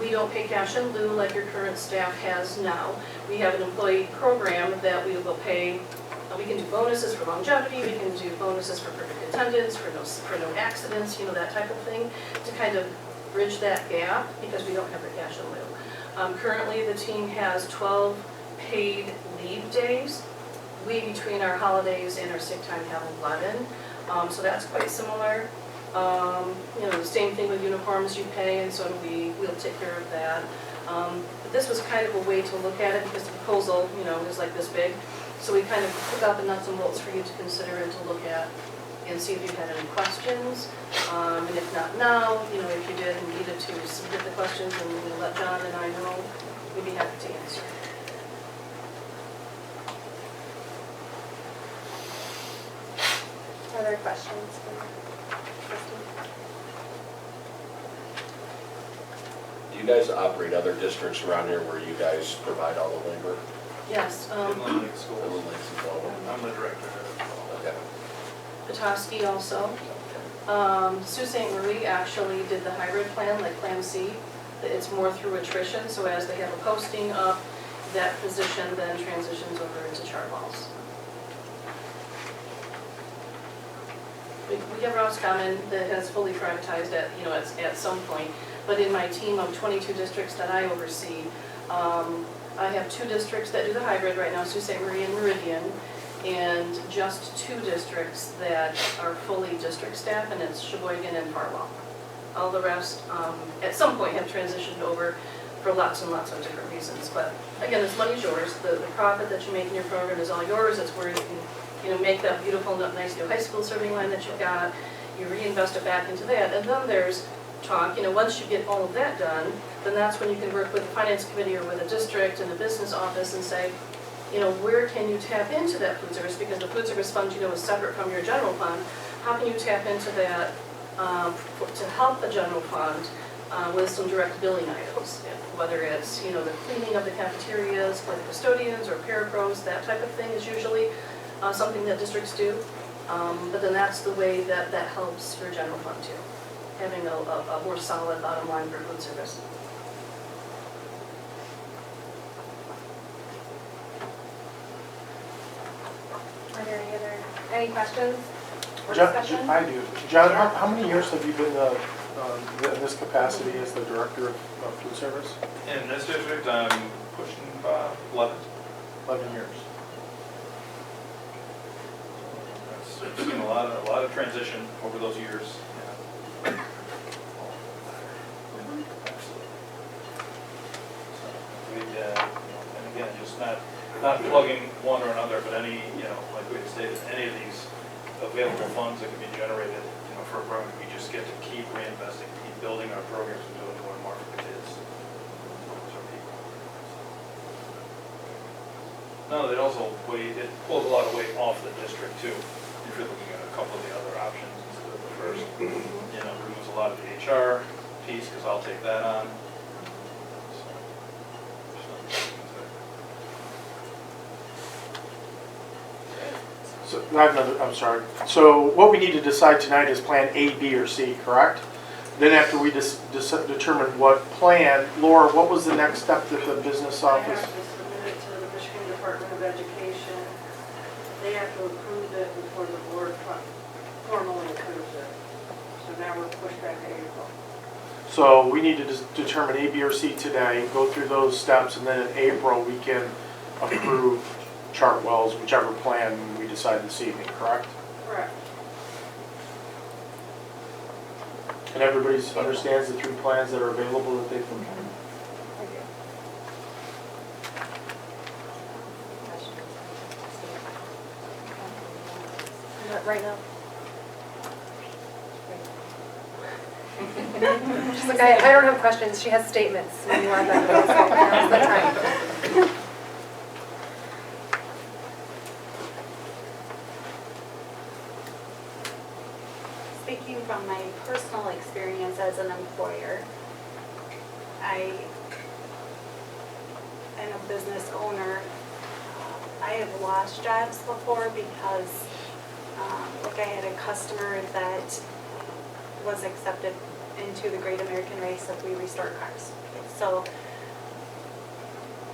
We don't pay cash in lieu like your current staff has now. We have an employee program that we will pay. We can do bonuses for longevity. We can do bonuses for perfect attendance, for no accidents, that type of thing, to kind of bridge that gap because we don't have the cash in lieu. Currently, the team has 12 paid leave days. We, between our holidays and our sick time, have 11. So that's quite similar. The same thing with uniforms you pay, and so we'll take care of that. But this was kind of a way to look at it because the proposal, is like this big. So we kind of took out the nuts and bolts for you to consider and to look at and see if you had any questions. And if not now, if you did and needed to submit the questions and let John and I know, we'd be happy to answer. Other questions for Kristen? Do you guys operate other districts around here where you guys provide all the labor? Yes. Inland Lake Schools. Inland Lakes as well? I'm the director of it. Okay. Petoskey also. Sault Ste. Marie actually did the hybrid plan, like Plan C. It's more through attrition, so as they have a posting up, that position then transitions over into Chartwell's. We have Roscommon that has fully privatized at some point, but in my team of 22 districts that I oversee, I have 2 districts that do the hybrid right now, Sault Ste. Marie and Meridian, and just 2 districts that are fully district staff, and it's Sheboygan and Farwell. All the rest, at some point, have transitioned over for lots and lots of different reasons. But again, this money's yours. The profit that you make in your program is all yours. It's where you can make that beautiful, nice new high school serving line that you've got, you reinvest it back into that, and then there's talk, once you get all of that done, then that's when you can work with the finance committee or with the district and the business office and say, where can you tap into that food service? Because the food service fund, is separate from your general fund. How can you tap into that to help the general fund with some direct billing items? Whether it's, the cleaning of the cafeterias for the custodians or parapros, that type of thing is usually something that districts do. But then that's the way that helps your general fund too, having a more solid bottom line for food service. Are there any questions or discussion? I do. John, how many years have you been in this capacity as the director of food service? In this district, I'm pushing 11. 11 years. I've seen a lot of transition over those years. Yeah. Absolutely. So and again, just not plugging one or another, but any, like we had stated, any of these available funds that can be generated, for a program, we just get to keep reinvesting, keep building our programs and doing more and more for the kids. So people. No, it also pulls a lot of weight off the district too. If you're looking at a couple of the other options instead of the first, removes a lot of the HR piece because I'll take that on. So, I'm sorry. So what we need to decide tonight is plan A, B, or C, correct? Then after we determine what plan, Laura, what was the next step that the business office? I have to submit it to the Michigan Department of Education. They have to approve it before the board formally approves it. So now we're pushed back to April. So we need to determine A, B, or C today, go through those steps, and then in April we can approve Chartwell's, whichever plan we decide this evening, correct? Correct. And everybody understands the 3 plans that are available that they can. Not right now. She's like, I don't have questions, she has statements. When you want them, now's the time. Speaking from my personal experience as an employer, I am a business owner. I have lost jobs before because I had a customer that was accepted into the Great American Race of We Restore Cars. So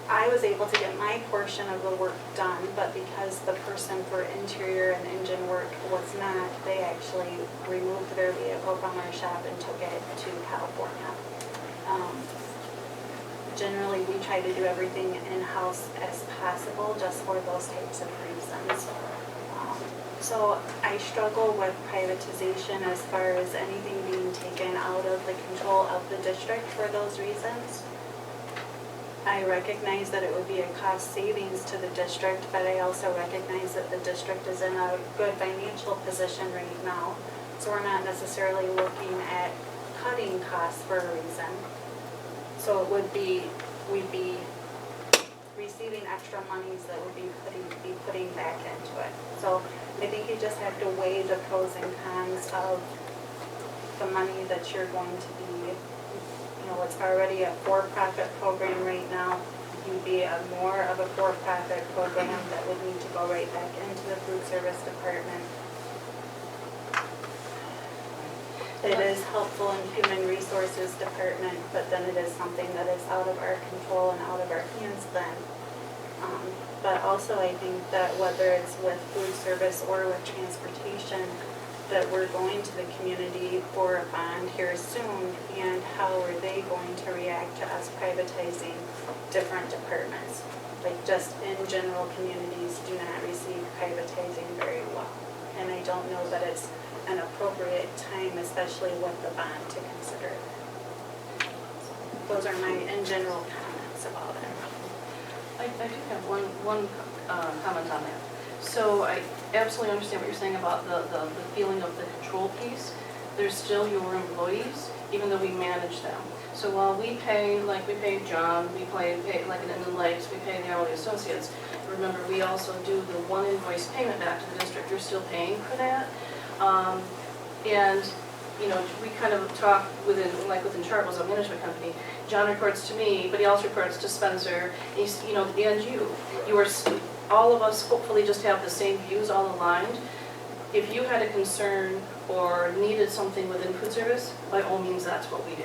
I was able to get my portion of the work done, but because the person for interior and engine work was not, they actually removed their vehicle from our shop and took it to California. Generally, we try to do everything in-house as possible just for those types of reasons. So I struggle with privatization as far as anything being taken out of the control of the district for those reasons. I recognize that it would be a cost savings to the district, but I also recognize that the district is in a good financial position right now. So we're not necessarily looking at cutting costs for a reason. So it would be, we'd be receiving extra monies that would be putting back into it. So I think you just have to weigh the pros and cons of the money that you're going to be, it's already a for-profit program right now. You'd be more of a for-profit program that would need to go right back into the food service department. It is helpful in human resources department, but then it is something that is out of our control and out of our hands then. But also I think that whether it's with food service or with transportation, that we're going to the community for a bond here soon, and how are they going to react to us privatizing different departments? Like just in general, communities do not receive privatizing very well. And I don't know that it's an appropriate time, especially with the bond, to consider it. Those are my in general comments about it. I do have one comment on that. So absolutely understand what you're saying about the feeling of the control piece. They're still your employees, even though we manage them. So while we pay, like we pay John, we pay like in Inland Lakes, we pay the hourly associates. Remember, we also do the one invoice payment back to the district. You're still paying for that. And, you know, we kind of talk within Chartwell's a management company. John reports to me, but he also reports to Spencer, he's, you know, and you. You are, all of us hopefully just have the same views all aligned. If you had a concern or needed something within food service, by all means, that's what we do.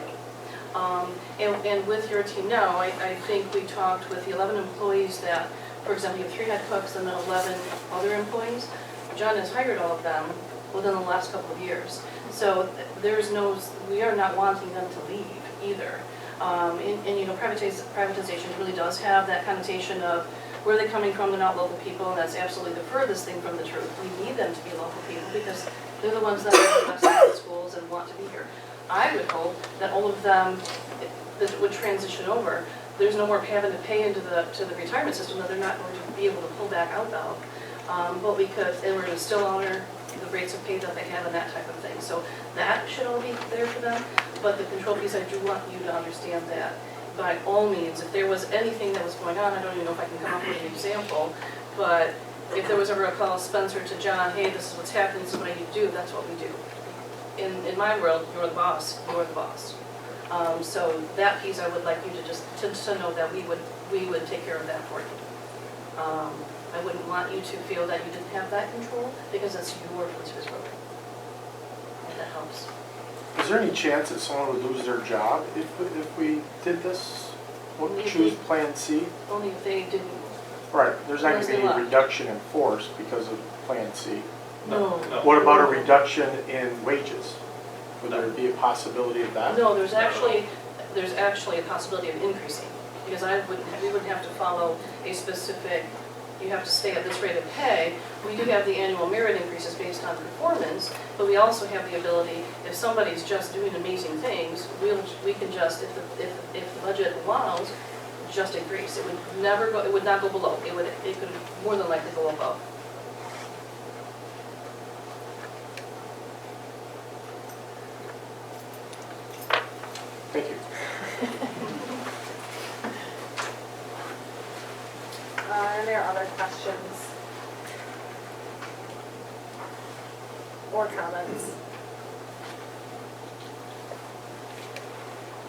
And with your team now, I think we talked with the 11 employees that, for example, you have 3 head cooks and then 11 other employees. John has hired all of them within the last couple of years. So there's no, we are not wanting them to leave either. And you know, privatization really does have that connotation of where are they coming from, they're not local people, and that's absolutely the furthest thing from the truth. We need them to be local people because they're the ones that are invested in the schools and want to be here. I would hope that all of them that would transition over. There's no more having to pay into the retirement system that they're not going to be able to pull back out of. But because they were going to still honor the rates of pay that they have and that type of thing. So that should all be there for them. But the control piece, I do want you to understand that. By all means, if there was anything that was going on, I don't even know if I can come up with an example, but if there was ever a call, Spencer to John, hey, this is what's happening, this is what I need to do, that's what we do. In my world, you're the boss, you're the boss. So that piece, I would like you to just to know that we would take care of that for you. I wouldn't want you to feel that you didn't have that control because that's your food service program. And that helps. Is there any chance that someone would lose their job if we did this? Choose Plan C? Only if they didn't. Right, there's not going to be Unless they any left. reduction in force because of Plan C. No. What about a reduction in wages? Would there be a possibility of that? No, there's actually a possibility of increasing because we wouldn't have to follow a specific, you have to stay at this rate of pay. We do have the annual merit increases based on performance, but we also have the ability, if somebody's just doing amazing things, we can just, if the budget allows, just increase. It would never go, it would not go below. It could more than likely go above. Thank you. Are there other questions or comments?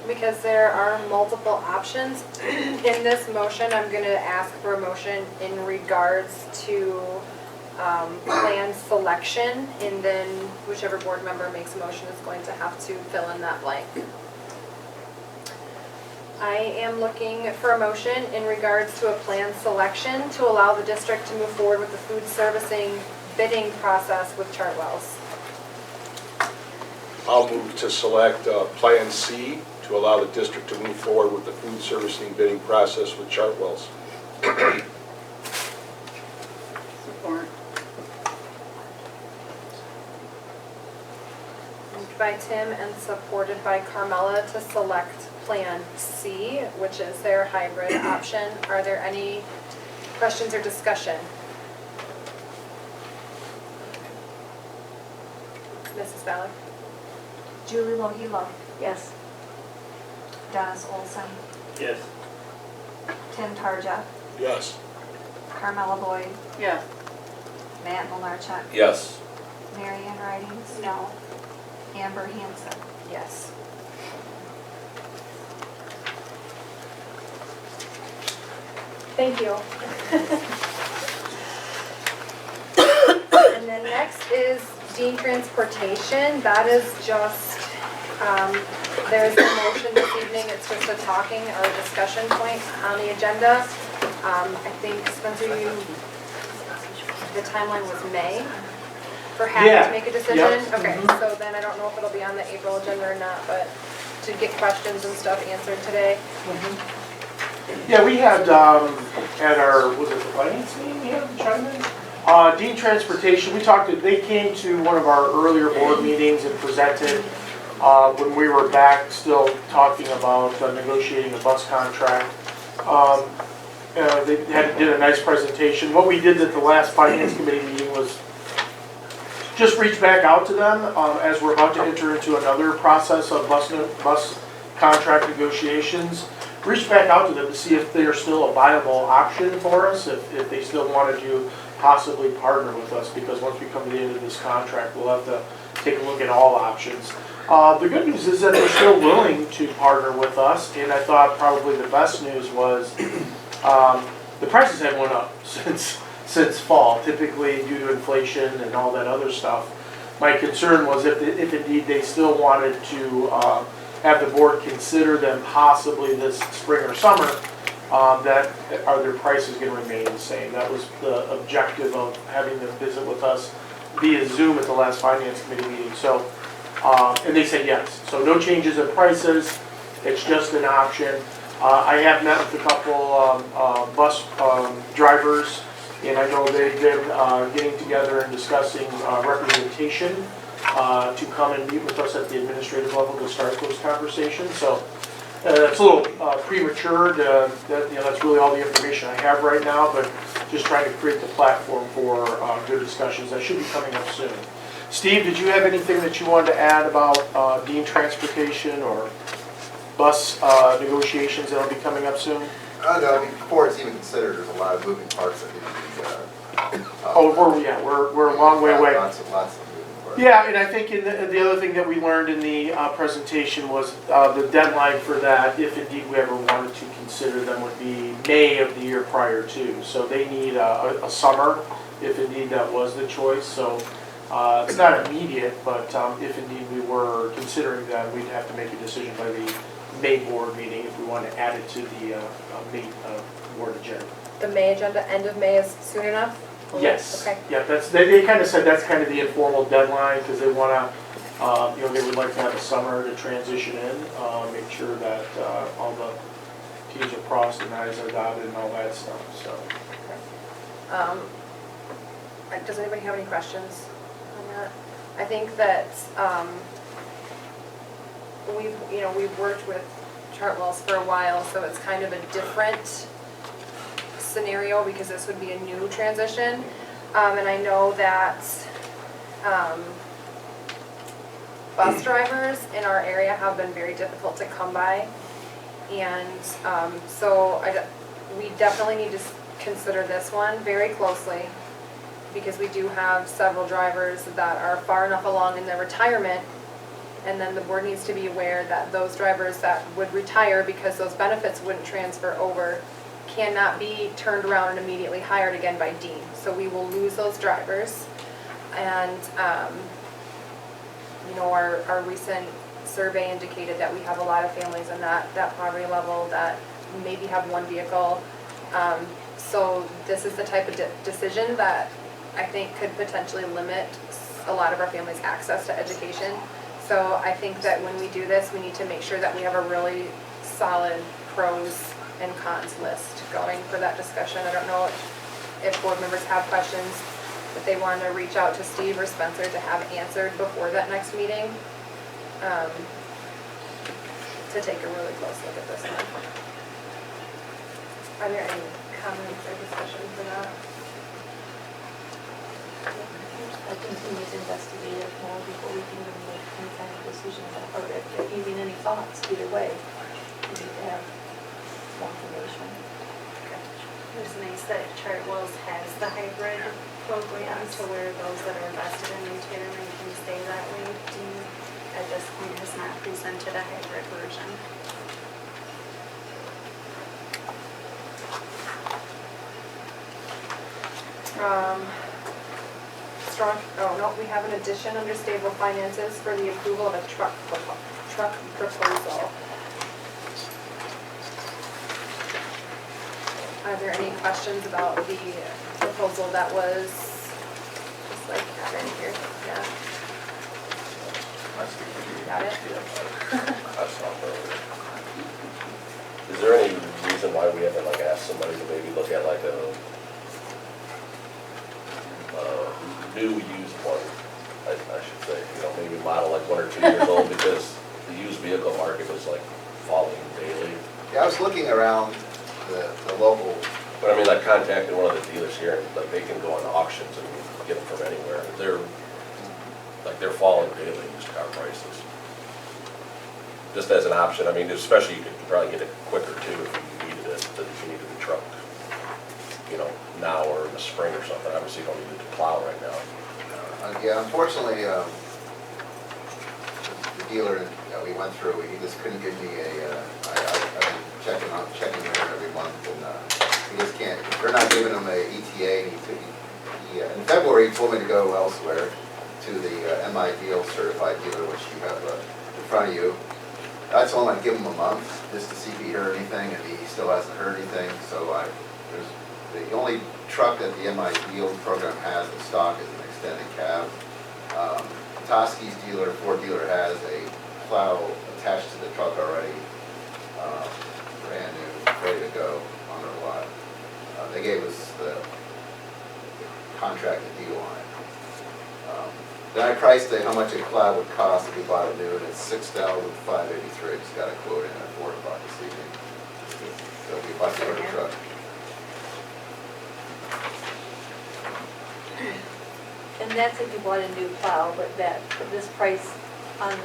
Because there are multiple options in this motion, I'm going to ask for a motion in regards to plan selection, and then whichever board member makes a motion is going to have to fill in that blank. I am looking for a motion in regards to a plan selection to allow the district to move forward with the food servicing bidding process with Chartwell's. I'll move to select Plan C to allow the district to move forward with the food servicing bidding process with Chartwell's. Support. Moved by Tim and supported by Carmella to select Plan C, which is their hybrid option. Are there any questions or discussion? Mrs. Ballard? Julie Lohila, Yes. Dennis Olson, Yes. Tim Tarja, Yes. Carmella Boyd, Yes. Matt Malarchuk, Yes. Mary Ann Ridings, no, Amber Hanson. Yes. Thank you. And then next is Dean Transportation. That is just, there's a motion this evening. It's just a talking or a discussion point on the agenda. I think, Spencer, the timeline was May for having Yeah. to make a decision? Yep. Okay, so then I don't know if it'll be on the April agenda or not, but to get questions and stuff answered today. Yeah, we had, at our, was it the finance meeting, we had chime in? Dean Transportation, they came to one of our earlier board meetings and presented, when we were back still talking about negotiating a bus contract. They did a nice presentation. What we did at the last finance committee meeting was just reach back out to them as we're about to enter into another process of bus contract negotiations. Reach back out to them to see if they are still a viable option for us, if they still wanted to possibly partner with us, because once we come to the end of this contract, we'll have to take a look at all options. The good news is that they're still willing to partner with us, and I thought probably the best news was the prices have went up since fall, typically due to inflation and all that other stuff. My concern was if indeed they still wanted to have the board consider them possibly this spring or summer, that are their prices going to remain the same. That was the objective of having them visit with us via Zoom at the last finance committee meeting. So, and they said yes. So no changes in prices. It's just an option. I have met with a couple bus drivers, and I know they've been getting together and discussing representation to come and meet with us at the administrative level to start those conversations. So it's a little premature. That's really all the information I have right now, but just trying to create the platform for good discussions that should be coming up soon. Steve, did you have anything that you wanted to add about Dean Transportation or bus negotiations that will be coming up soon? No, I mean, before it's even considered, there's a lot of moving parts that need to be. We're a long way away. Lots of moving parts. Yeah, and I think the other thing that we learned in the presentation was the deadline for that, if indeed we ever wanted to consider them, would be May of the year prior to. So they need a summer, if indeed that was the choice. So it's not immediate, but if indeed we were considering that, we'd have to make a decision by the May board meeting if we want to add it to the May board agenda. The May agenda, end of May is soon enough? Yes. Okay. Yeah, they kind of said that's kind of the informal deadline because they want to, they would like to have a summer to transition in, make sure that all the T's are crossed and I's are dotted and all that stuff. So. Does anybody have any questions on that? I think that we've worked with Chartwells for a while, so it's kind of a different scenario because this would be a new transition. And I know that bus drivers in our area have been very difficult to come by. And so we definitely need to consider this one very closely because we do have several drivers that are far enough along in their retirement. And then the board needs to be aware that those drivers that would retire because those benefits wouldn't transfer over cannot be turned around and immediately hired again by Dean. So we will lose those drivers. And, our recent survey indicated that we have a lot of families in that poverty level that maybe have one vehicle. So this is the type of decision that I think could potentially limit a lot of our families' access to education. So I think that when we do this, we need to make sure that we have a really solid pros and cons list going for that discussion. I don't know if board members have questions that they want to reach out to Steve or Spencer to have answered before that next meeting, to take a really close look at this one. Are there any comments or discussions for that? I continue to investigate it more before we can even make any kind of decision or even any thoughts either way. We need to have more information. It's nice that Chartwells has the hybrid program to where those that are vested in retirement can stay that way. Dean at this point has not presented a hybrid version. We have an addition under stable finances for the approval of a truck proposal. Are there any questions about the proposal that was just like in here? Yeah. Got it? Is there any reason why we haven't asked somebody to maybe look at a new used one, I should say, maybe model 1 or 2 years old, because the used vehicle market is falling daily. Yeah, I was looking around the local. But I mean, contacted one of the dealers here, and they can go on auctions and get them from anywhere. like they're falling daily, used car prices. Just as an option, I mean, especially you could probably get it quicker too if you needed it, than if you needed the truck, you know, now or in the spring or something. Obviously you don't need it to plow right now. Yeah, unfortunately, the dealer that we went through, he just couldn't give me I've been checking with him every month, and he just can't, they're not giving him a ETA, and in February, he told me to go elsewhere to the MI Deal certified dealer, which you have in front of you. I told him I'd give him a month just to see if he heard anything, and he still hasn't heard anything, so there's the only truck that the MI Deal program has in stock is an extended cab. Toski's dealer, Ford dealer, has a plow attached to the truck already, brand new, ready to go on their lot. They gave us the contracted deal on it. Then I priced it how much a plow would cost if we bought it new, and it's $6,583. Just got a quote in at 4 o'clock this evening. So we bought the truck. And that's if you bought a new plow, but this price on the,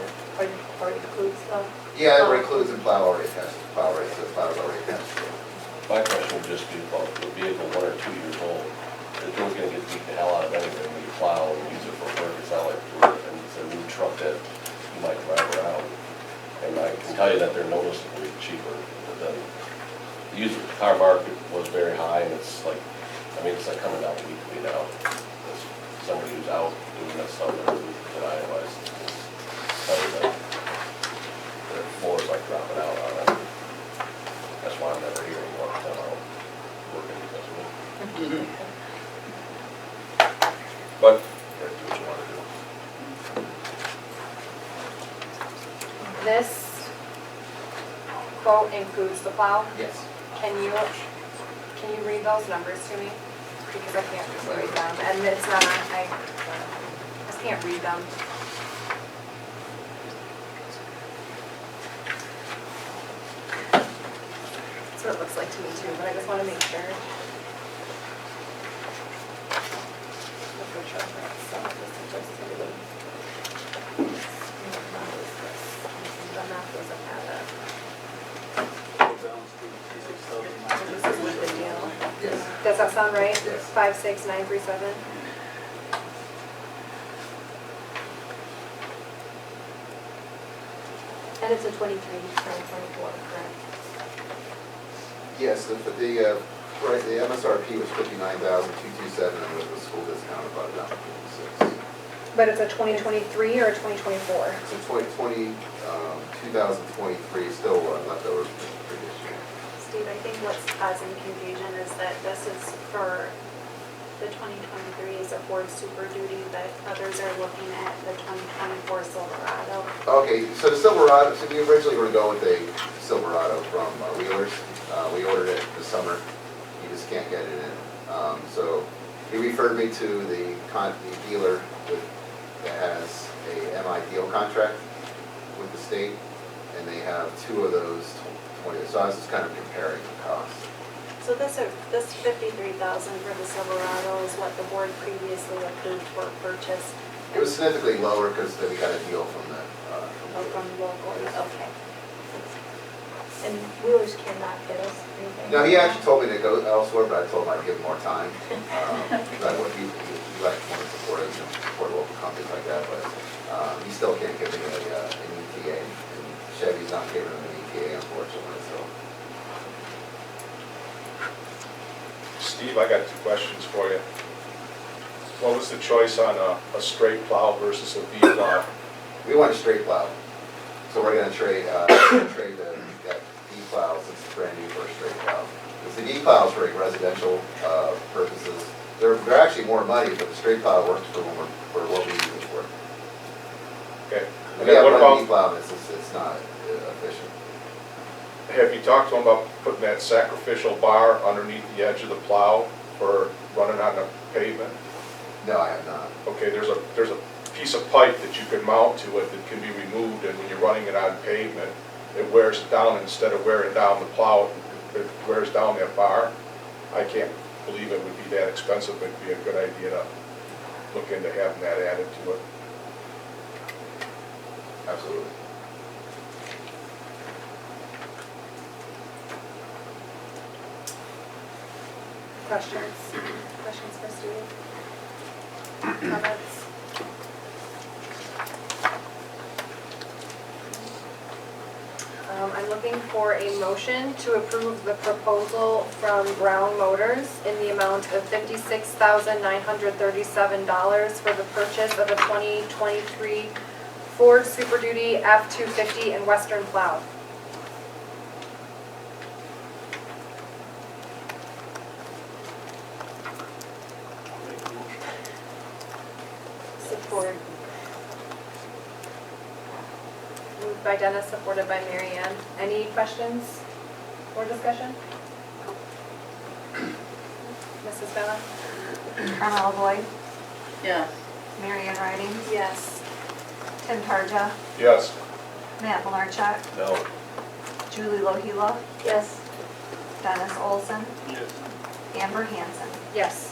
already includes the. Yeah, it includes the plow already attached. Plow already attached. My question would just be about the vehicle 1 or 2 years old. The thing's gonna get beat the hell out of anything when you plow and use it for work. It's not like it's a new truck that you might drive around. And I can tell you that they're noticeably cheaper than the used car market was very high, and it's like, I mean, it's like coming down weekly now. It's somebody who's out doing that stuff that I was telling them their floor's like dropping out on it. That's why I'm never hearing what them out working because of it. But that's what you want to do. This quote includes the plow. Yes. Can you read those numbers to me? Because I can't read them, and it's not, I just can't read them. That's what it looks like to me too, but I just want to make sure. The math doesn't add up. Balance to This is with the deal. Yes. Does that sound right? Yes. 56937? And it's a 23, not 24, correct? Yes, the MSRP was $59,227, and with the school discount about $1,056. But it's a 2023 or a 2024? So 2023 still left over from the previous year. Steve, I think what's causing confusion is that this is for the 2023 is a Ford Super Duty, but others are looking at the 2024 Silverado. Okay, so the Silverado, so we originally were going with a Silverado from Wheelers. We ordered it this summer. You just can't get it in. So he referred me to the dealer that has a MI deal contract with the state, and they have 2 of those 20. So I was just kind of comparing the costs. So this $53,000 for the Silverado is what the board previously approved for purchase. It was significantly lower because we got a deal from the. From local, okay. And Wheelers cannot get us anything? No, he actually told me to go elsewhere, but I told him I'd give him more time. Because I would, he like want to support local companies like that, but he still can't give me an ETA, and Chevy's not giving him an ETA, unfortunately, so. Steve, I got 2 questions for you. What was the choice on a straight plow versus a V-plow? We want a straight plow, so we're going to trade that D-plow since it's brand new for a straight plow. Because the D-plows for residential purposes, they're actually more money, but the straight plow works for what we use it for. Okay. And we have one D-plow, and it's not efficient. Have you talked to them about putting that sacrificial bar underneath the edge of the plow for running on the pavement? No, I have not. Okay, there's a piece of pipe that you can mount to it that can be removed, and when you're running it on pavement, it wears it down. Instead of wearing down the plow, it wears down that bar. I can't believe it would be that expensive. It'd be a good idea to look into having that added to it. Absolutely. Questions? Questions for Steve? Comments? I'm looking for a motion to approve the proposal from Brown Motors in the amount of $56,937 for the purchase of a 2023 Ford Super Duty F-250 and Western plow. Make a motion. Support. Moved by Dennis, supported by Mary Ann. Any questions or discussion? Mrs. Bella? Carmel Lloyd, Yes. Mary Ann Riding, Yes. Tim Tarja, Yes. Matt Malarchuk, No. Julie Lohila, Yes. Dennis Olson, Yes. Amber Hansen. Yes.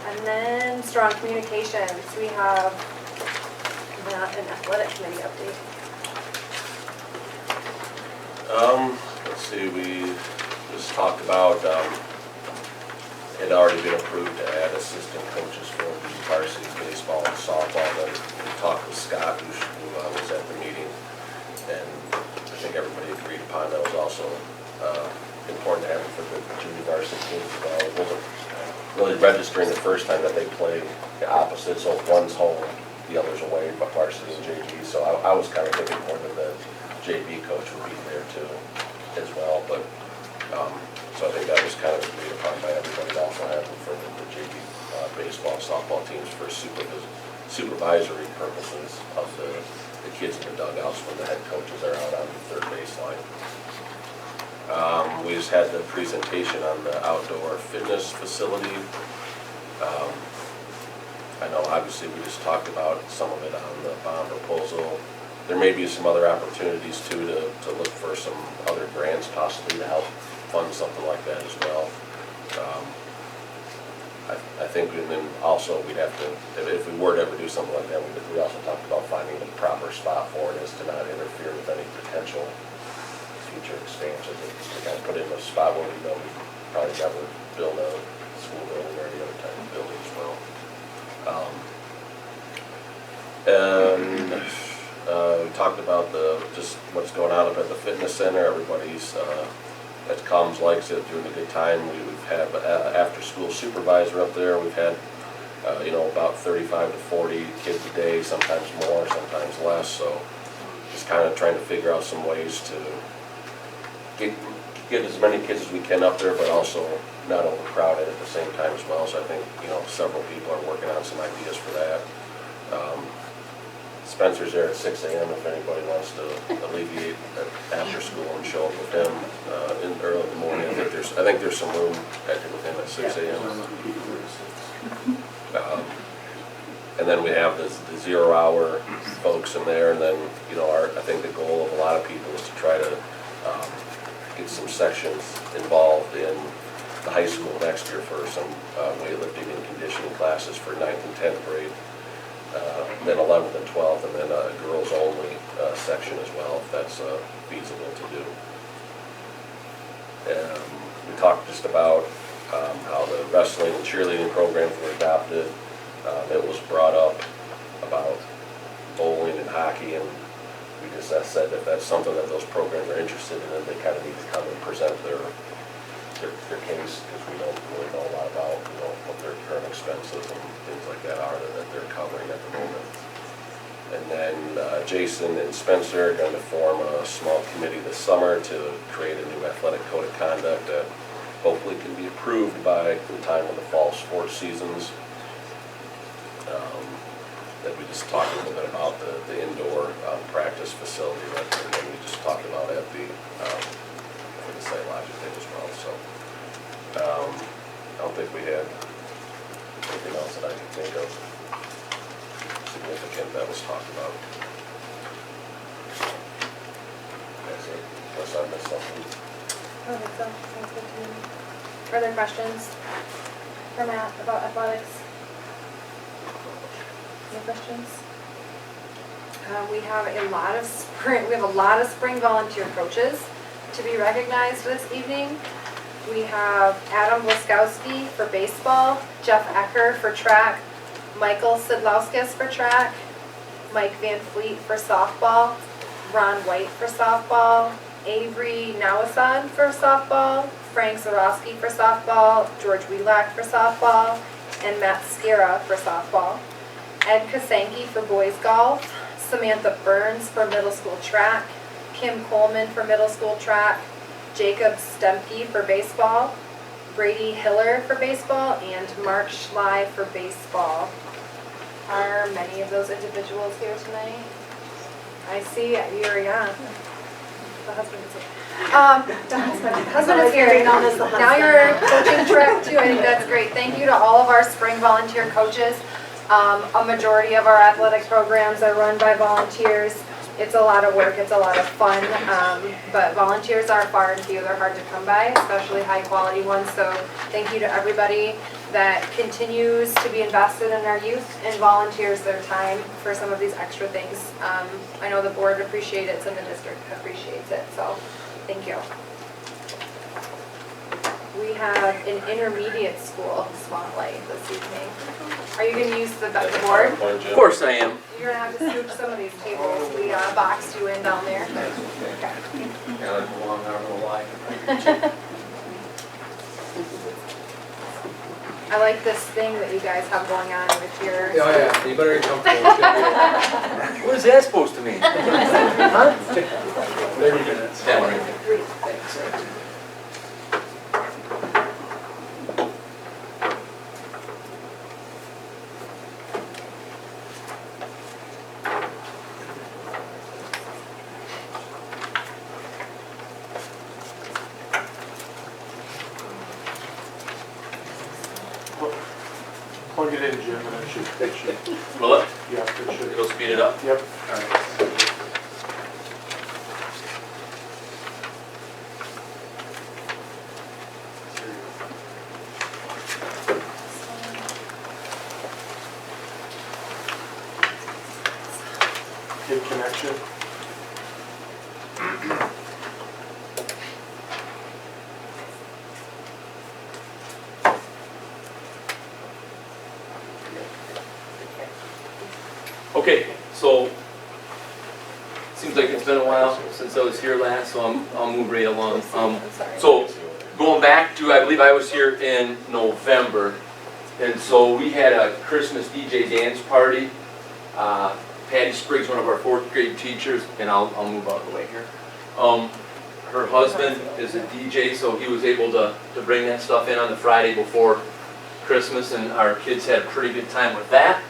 And then strong communications, we have an athletic committee update. Let's see, we just talked about, it had already been approved to add assistant coaches for the varsity baseball and softball. Then we talked with Scott, who was at the meeting, and I think everybody agreed upon that was also important to have for the junior varsity teams as well. It wasn't really registering the first time that they played the opposite, so if one's home, the other's away, but varsity and JV. So I was kind of thinking more that the JV coach would be there too as well, but so I think that was kind of agreed upon by everybody. Also having for the JV baseball and softball teams for supervisory purposes of the kids in the dugouts when the head coaches are out on the third baseline. We just had the presentation on the outdoor fitness facility. I know obviously we just talked about some of it on the bond proposal. There may be some other opportunities too to look for some other grants possibly to help fund something like that as well. I think, and then also we'd have to, if we were to ever do something like that, we also talked about finding the proper spot for it as to not interfere with any potential future expansion. To kind of put it in a spot where we know we probably never build a school building or any other type of building as well. We talked about just what's going on up at the fitness center. Everybody's that comes likes it, doing a good time. We've had after school supervisor up there. We've had about 35 to 40 kids a day, sometimes more, sometimes less. So just kind of trying to figure out some ways to get as many kids as we can up there, but also not overcrowded at the same time as well. So I think several people are working on some ideas for that. Spencer's there at 6 a.m. if anybody wants to alleviate after school and show up with him in early in the morning. I think there's some room with him at 6 a.m. And then we have the 0 hour folks in there, and then I think the goal of a lot of people is to try to get some sections involved in the high school next year for some weightlifting and conditioning classes for 9th and 10th grade. Then 11th and 12th, and then a girls only section as well, if that's feasible to do. We talked just about how the wrestling and cheerleading programs were adopted. It was brought up about bowling and hockey, and we just said that that's something that those programs are interested in, and they kind of need to come and present their case, because we don't really know a lot about what their current expenses and things like that are that they're covering at the moment. And then Jason and Spencer are going to form a small committee this summer to create a new athletic code of conduct that hopefully can be approved by the time of the fall sports seasons. That we just talked a little bit about the indoor practice facility that we just talked about at the for the site logic thing as well. So I don't think we had anything else that I can think of significant that was talked about. That's it, unless I missed something. I think so. Sounds good to me. Further questions for Matt about athletics? No questions? We have a lot of spring volunteer coaches to be recognized this evening. We have Adam Blaskowski for baseball, Jeff Ecker for track, Michael Sidlauskas for track, Mike Van Fleet for softball, Ron White for softball, Avery Nawasan for softball, Frank Zarowski for softball, George Wheelock for softball, and Matt Skira for softball. Ed Kasanke for boys golf, Samantha Burns for middle school track, Kim Coleman for middle school track, Jacob Stemke for baseball, Brady Hiller for baseball, and Mark Schley for baseball. Are many of those individuals here tonight? I see you're, yeah. The husband is here. The husband is here. Now you're coaching track too. I think that's great. Thank you to all of our spring volunteer coaches. A majority of our athletic programs are run by volunteers. It's a lot of work, it's a lot of fun, but volunteers are far and few. They're hard to come by, especially high quality ones. So thank you to everybody that continues to be invested in our youth and volunteers their time for some of these extra things. I know the board appreciates it and the district appreciates it, so thank you. We have an intermediate school spotlight this evening. Are you going to use the board? Of course I am. You're going to have to scoop some of these tables. We boxed you in down there. Okay. I like this thing that you guys have going on with your... Oh yeah, you better get comfortable. What is that supposed to mean? Huh? 30 minutes. Yeah, right. Thanks. Plug it in, Jim, and it should. Will it? Yeah, it should. It'll speed it up? Yep. All right. Good connection. Okay, so, seems like it's been a while since I was here last, so I'll move right along. So, going back to, I believe I was here in November, and so we had a Christmas DJ dance party. Patty Spriggs, one of our 4th grade teachers, and I'll move out of the way here. Her husband is a DJ, so he was able to bring that stuff in on the Friday before Christmas, and our kids had a pretty good time with that.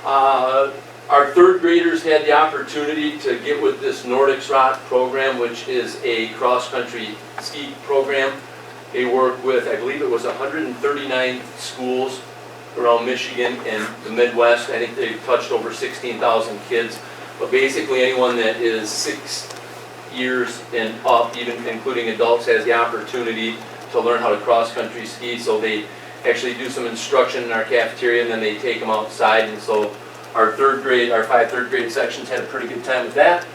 Our 3rd graders had the opportunity to get with this Nordics Rock program, which is a cross-country ski program. They work with, I believe it was 139 schools around Michigan and the Midwest. I think they've touched over 16,000 kids. But basically anyone that is 6 years and up, even including adults, has the opportunity to learn how to cross-country ski. So they actually do some instruction in our cafeteria, and then they take them outside. And so our 3rd grade, our 5 3rd grade sections had a pretty good time with that.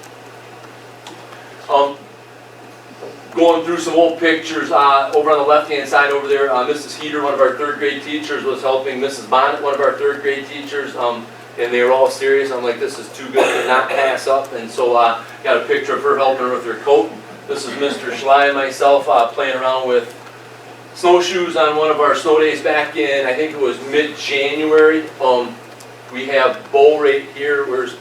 Going through some old pictures, over on the left-hand side over there, Mrs. Heater, one of our 3rd grade teachers, was helping Mrs. Bonnet, one of our 3rd grade teachers, and they were all serious. I'm like, this is too good to not pass up, and so got a picture of her helping her with her coat. This is Mr. Schley and myself playing around with snowshoes on one of our snow days back in, I think it was mid-January. We have Bo right here. Where's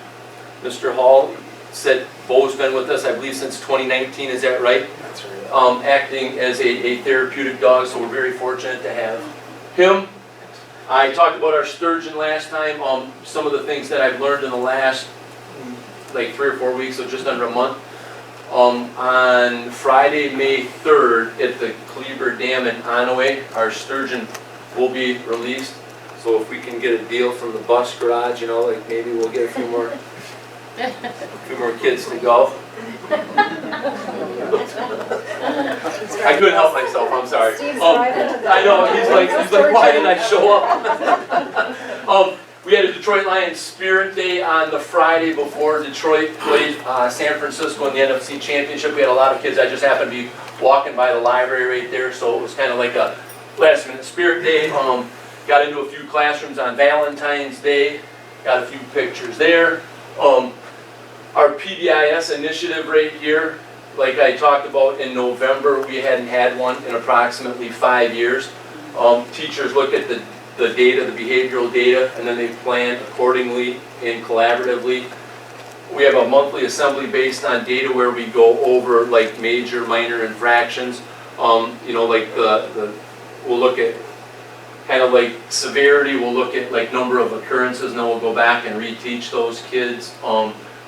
Mr. Hall? Said Bo's been with us, I believe, since 2019. Is that right? That's right. Acting as a therapeutic dog, so we're very fortunate to have him. I talked about our sturgeon last time. Some of the things that I've learned in the last like 3 or 4 weeks, so just under a month. On Friday, May 3rd, at the Cleaver Dam in Onaway, our sturgeon will be released. So if we can get a deal from the bus garage, you know, like maybe we'll get a few more kids to go. distracted. I couldn't help myself, I'm sorry. Steve's right into the. I know, he's like, why did I show up? We had a Detroit Lions Spirit Day on the Friday before Detroit played San Francisco in the NFC Championship. We had a lot of kids. I just happened to be walking by the library right there, so it was kind of like a last minute Spirit Day. Got into a few classrooms on Valentine's Day. Got a few pictures there. Our PBIS initiative right here, like I talked about in November, we hadn't had one in approximately 5 years. Teachers look at the data, the behavioral data, and then they plan accordingly and collaboratively. We have a monthly assembly based on data where we go over like major, minor infractions. You know, like we'll look at kind of like severity, we'll look at like number of occurrences, and then we'll go back and reteach those kids.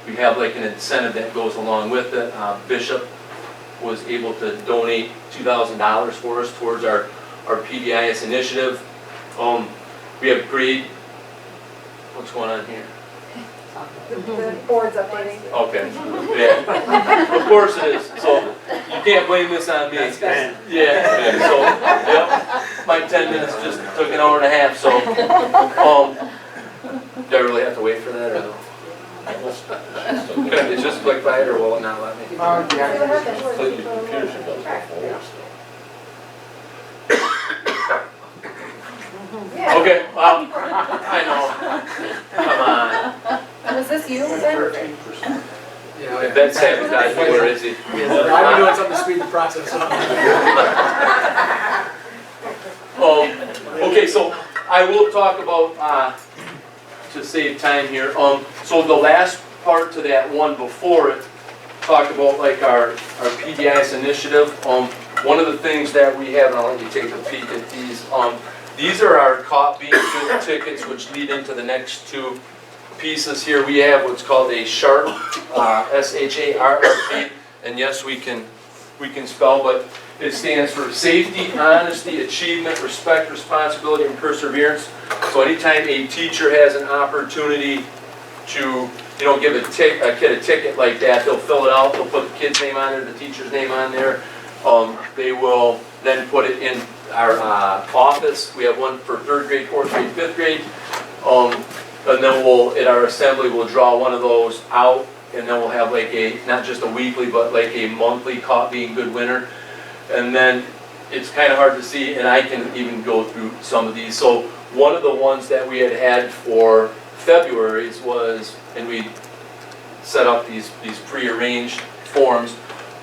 We have like an incentive that goes along with it. Bishop was able to donate $2,000 for us towards our PBIS initiative. We have grade, what's going on here? The board's updating. Okay, yeah, of course it is, so you can't blame this on me. Yeah, so, yep, my 10 minutes just took an hour and a half, so, do I really have to wait for that, or no? Can I just click by it, or will it not let me? Completely computer should go forward still. Okay, well, I know, come on. Was this you, Ben? 13%. Yeah, Ben's sabotaged me, where is he? I've been doing something to speed the process up. Okay, so I will talk about, to save time here, so the last part to that one before it, talked about like our PBIS initiative. One of the things that we have, and I'll let you take a peek at these are our Caught Being Good tickets, which lead into the next two pieces here. We have what's called a SHARP, S-H-A-R-R-P, and yes, we can spell, but it stands for Safety, Honesty, Achievement, Respect, Responsibility, and Perseverance. So anytime a teacher has an opportunity to, give a kid a ticket like that, they'll fill it out, they'll put the kid's name on there, the teacher's name on there. They will then put it in our office. We have one for 3rd grade, 4th grade, 5th grade. And then at our assembly, we'll draw one of those out, and then we'll have like not just a weekly, but like a monthly Caught Being Good winner. And then it's kind of hard to see, and I can even go through some of these. So one of the ones that we had for February's was, and we set up these prearranged forms,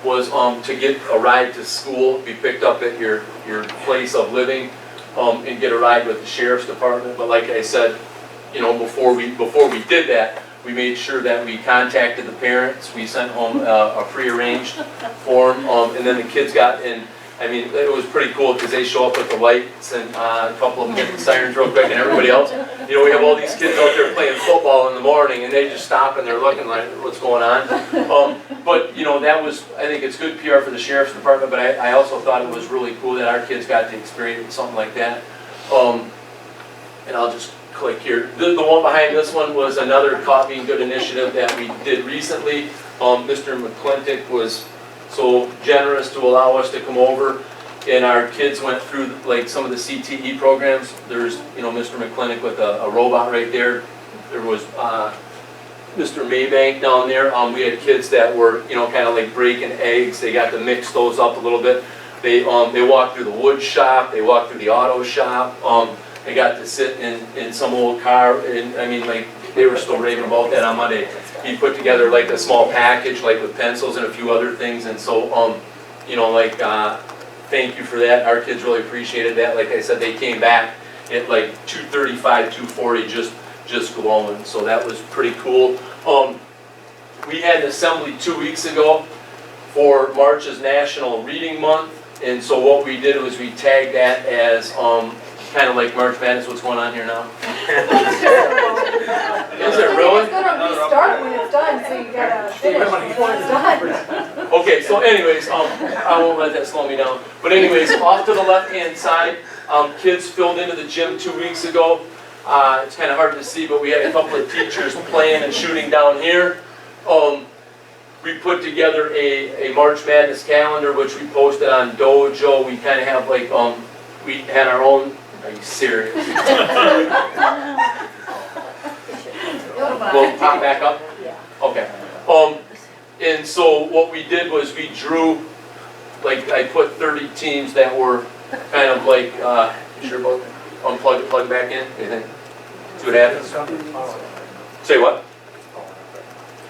was to get a ride to school, be picked up at your place of living, and get a ride with the sheriff's department. But like I said, before we did that, we made sure that we contacted the parents. We sent home a prearranged form, and then the kids got in. I mean, it was pretty cool because they show up with the lights, and a couple of them get the sirens real quick, and everybody else. We have all these kids out there playing football in the morning, and they just stop and they're looking like, what's going on? But that was, I think it's good PR for the sheriff's department, but I also thought it was really cool that our kids got to experience something like that. And I'll just click here. The one behind this one was another Caught Being Good initiative that we did recently. Mr. McClintock was so generous to allow us to come over, and our kids went through like some of the CTE programs. There's Mr. McClintock with a robot right there. There was Mr. Maybank down there. We had kids that were kind of like breaking eggs. They got to mix those up a little bit. They walked through the wood shop. They walked through the auto shop. They got to sit in some old car, and I mean, like, they were still raving about that on Monday. He put together like a small package, like with pencils and a few other things, and so, thank you for that. Our kids really appreciated that. Like I said, they came back at like 235, 240, just glowing, so that was pretty cool. We had an assembly 2 weeks ago for March's National Reading Month, and so what we did was we tagged that as kind of like March Madness. What's going on here now? Is it really? It's gonna restart when it's done, so you gotta finish before it's done. Okay, so anyways, I won't let that slow me down. But anyways, off to the left-hand side, kids filled into the gym 2 weeks ago. It's kind of hard to see, but we had a couple of teachers playing and shooting down here. we put together a March Madness calendar, which we posted on Dojo. We kind of have like, we had our own, are you serious? We'll pop back up? Yeah. Okay. And so what we did was we drew, like I put 30 teams that were kind of like, you sure about unplug it, plug back in, anything? See what happens? Say what?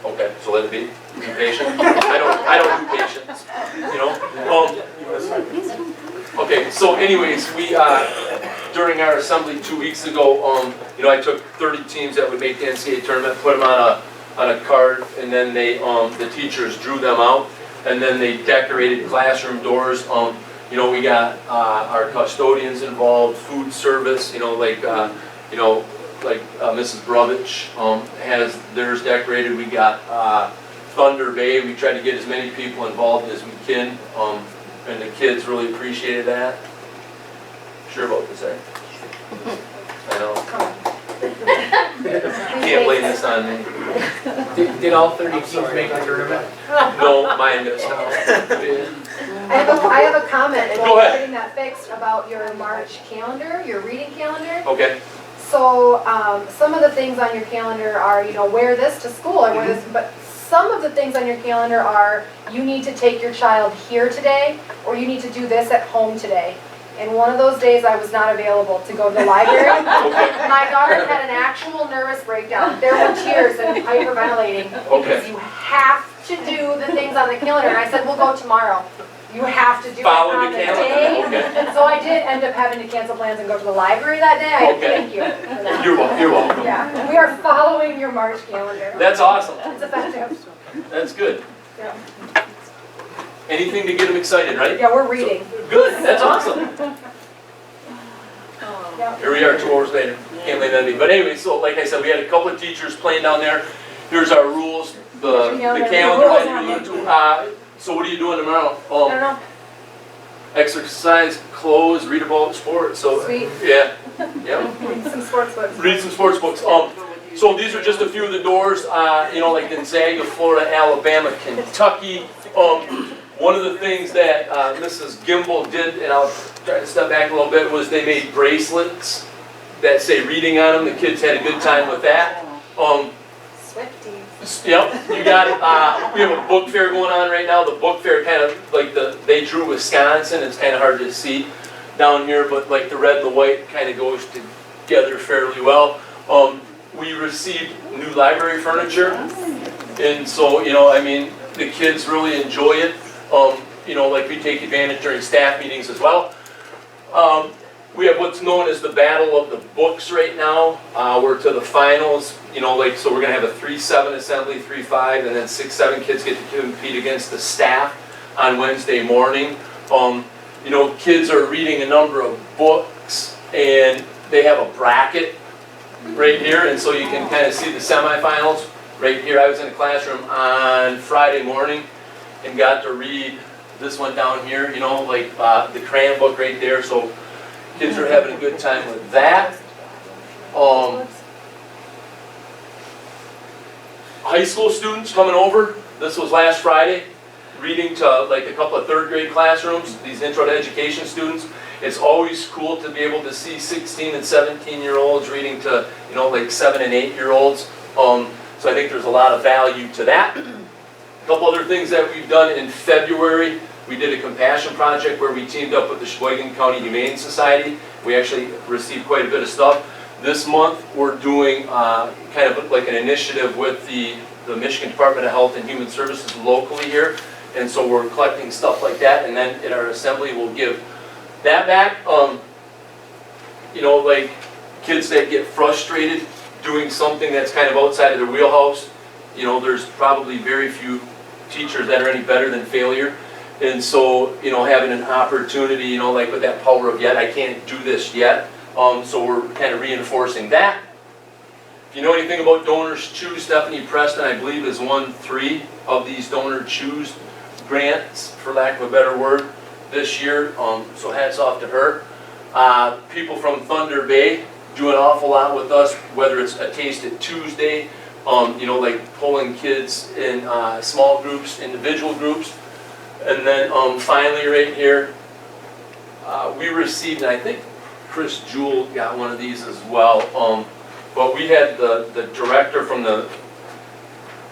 Okay, so let it be. Be patient. I don't do patience, you know? Okay, so anyways, we, during our assembly 2 weeks ago, you know, I took 30 teams that would make the NCAA tournament, put them on a card, and then they, the teachers drew them out, and then they decorated classroom doors. You know, we got our custodians involved, food service, you know, like Mrs. Bruvich has theirs decorated. We got Thunder Bay. We tried to get as many people involved as we can, and the kids really appreciated that. Sure about this, eh? I know. You can't blame this on me. Did all 30 teams make the tournament? No, mine missed out. I have a comment, and Go ahead. getting that fixed about your March calendar, your reading calendar. Okay. So, some of the things on your calendar are, you know, wear this to school or wear this, but some of the things on your calendar are, you need to take your child here today, or you need to do this at home today. And one of those days I was not available to go to the library. My daughter had an actual nervous breakdown. There were tears and hyperventilating because you have to do the things on the calendar. And I said, we'll go tomorrow. You have to do it Follow on the the calendar. day. Okay. And so I did end up having to cancel plans and go to the library that day. I thank you for that. You're welcome. Yeah, we are following your March calendar. That's awesome. It's effective. That's good. Yeah. Anything to get them excited, right? Yeah, we're reading. Good, that's awesome. Yeah. Here we are 2 hours later. Can't believe that. But anyway, so like I said, we had a couple of teachers playing down there. Here's our rules, the calendar. So what are you doing tomorrow? I don't know. Exercise, clothes, read about sports. So Sweet. yeah, yeah. Read some sports books. Read some sports books. So these are just a few of the doors. You know, like Gonzaga, Florida, Alabama, Kentucky. One of the things that Mrs. Gimbel did, and I'll try to step back a little bit, was they made bracelets that say reading on them. The kids had a good time with that. Swifties. Yep, you got it. We have a book fair going on right now. The book fair kind of, like they drew Wisconsin. It's kind of hard to see down here, but like the red and the white kind of goes together fairly well. We received new library furniture, and so, you know, I mean, the kids really enjoy it. You know, like we take advantage during staff meetings as well. We have what's known as the Battle of the Books right now. We're to the finals, you know, like, so we're gonna have a 3-7 assembly, 3-5, and then 6-7 kids get to compete against the staff on Wednesday morning. You know, kids are reading a number of books, and they have a bracket right here, and so you can kind of see the semifinals right here. I was in a classroom on Friday morning and got to read this one down here, you know, like the crayon book right there. So kids are having a good time with that. High school students coming over. This was last Friday, reading to like a couple of 3rd grade classrooms, these intro to education students. It's always cool to be able to see 16 and 17-year-olds reading to, you know, like 7 and 8-year-olds. So I think there's a lot of value to that. A couple other things that we've done in February. We did a compassion project where we teamed up with the Sheboygan County Humane Society. We actually received quite a bit of stuff. This month we're doing kind of like an initiative with the Michigan Department of Health and Human Services locally here. And so we're collecting stuff like that, and then at our assembly we'll give that back. You know, like kids that get frustrated doing something that's kind of outside of their wheelhouse. You know, there's probably very few teachers that are any better than failure. And so, you know, having an opportunity, you know, like with that power of yet, I can't do this yet. So we're kind of reinforcing that. If you know anything about Donors Choose, Stephanie Preston, I believe, has won 3 of these Donor Choose grants, for lack of a better word, this year. So hats off to her. People from Thunder Bay do an awful lot with us, whether it's a Taste It Tuesday, You know, like pulling kids in small groups, individual groups. And then finally right here, we received, and I think Chris Jewell got one of these as well, but we had the director from the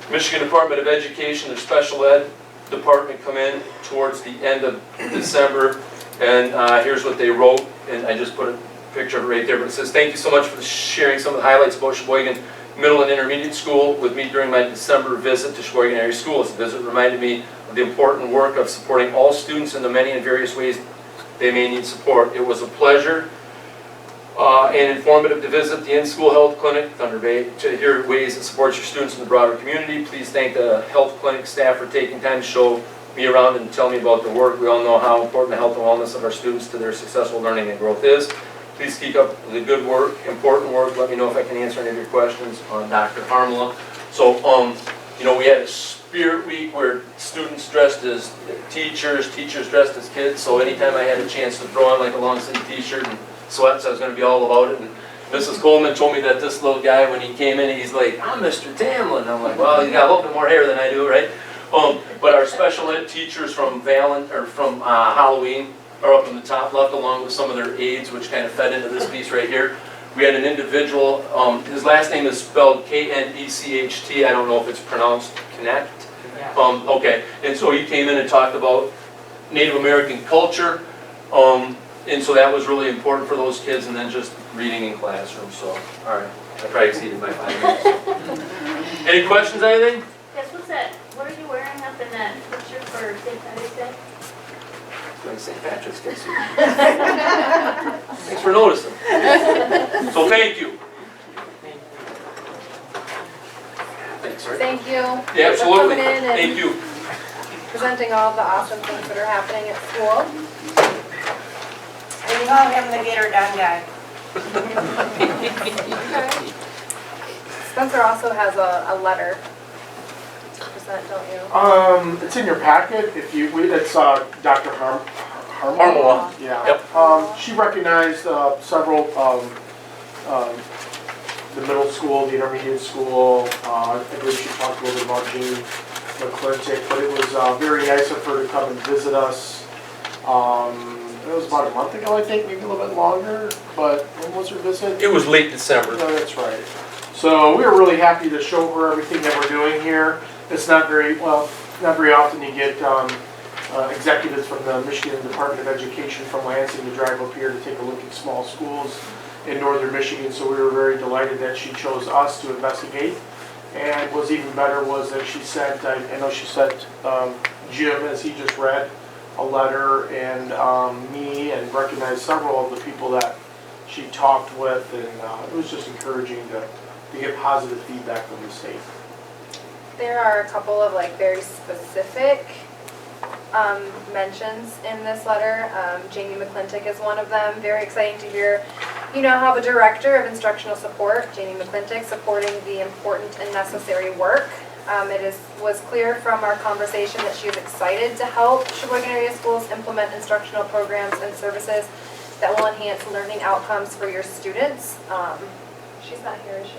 Michigan Department of Education, their special ed department, come in towards the end of December, and here's what they wrote, and I just put a picture of it right there, but it says, "Thank you so much for sharing some of the highlights of Sheboygan Middle and Intermediate School with me during my December visit to Sheboygan Area Schools. The visit reminded me of the important work of supporting all students in the many and various ways they may need support. It was a pleasure and informative to visit the in-school health clinic, Thunder Bay, to hear ways that support your students in the broader community. Please thank the health clinic staff for taking time to show me around and tell me about their work. We all know how important the health and wellness of our students to their successful learning and growth is. Please keep up the good work, important work. Let me know if I can answer any of your questions on Dr. Harmala." So, you know, we had a Spirit Week where students dressed as teachers, teachers dressed as kids. So anytime I had a chance to throw on like a long sleeve t-shirt and sweats, I was going to be all about it. And Mrs. Coleman told me that this little guy, when he came in, he's like, "I'm Mr. Tamlin." I'm like, "Well, he's got a little bit more hair than I do, right?" But our special ed teachers from Halloween are up in the top left, along with some of their aides, which kind of fed into this piece right here. We had an individual, his last name is spelled K-N-E-C-H-T. I don't know if it's pronounced Connect. Okay, and so he came in and talked about Native American culture, and so that was really important for those kids, and then just reading in classrooms. So, all right, I probably exceeded my 5 minutes. Any questions, anything? Yes, what's that? What are you wearing up in that picture for St. Patrick's Day? Like St. Patrick's Day. Thanks for noticing. So thank you. Thanks, sir. Thank you. Yeah, absolutely. For coming in and Thank you. presenting all the awesome things that are happening at school. We call him the Get Her Done guy. Okay. Spencer also has a letter to present, don't you? It's in your packet. If you, it's Dr. Harmala. Yeah. Yep. She recognized several the middle school, the intermediate school. I believe she talked a little bit about Jean McClintock, but it was very nice of her to come and visit us. It was about a month ago, I think, maybe a little bit longer, but when was her visit? It was late December. No, that's right. So we were really happy to show her everything that we're doing here. It's not very often you get executives from the Michigan Department of Education from Lansing to drive up here to take a look at small schools in northern Michigan, so we were very delighted that she chose us to investigate. And what's even better was that she sent, I know she sent Jim, as he just read, a letter, and me, and recognized several of the people that she talked with, and it was just encouraging to get positive feedback from the state. There are a couple of like very specific mentions in this letter. Jamie McClintock is one of them. Very exciting to hear, you know, have a director of instructional support, Jamie McClintock, supporting the important and necessary work. Was clear from our conversation that she is excited to help Sheboygan area schools implement instructional programs and services that will enhance learning outcomes for your students. She's not here, is she?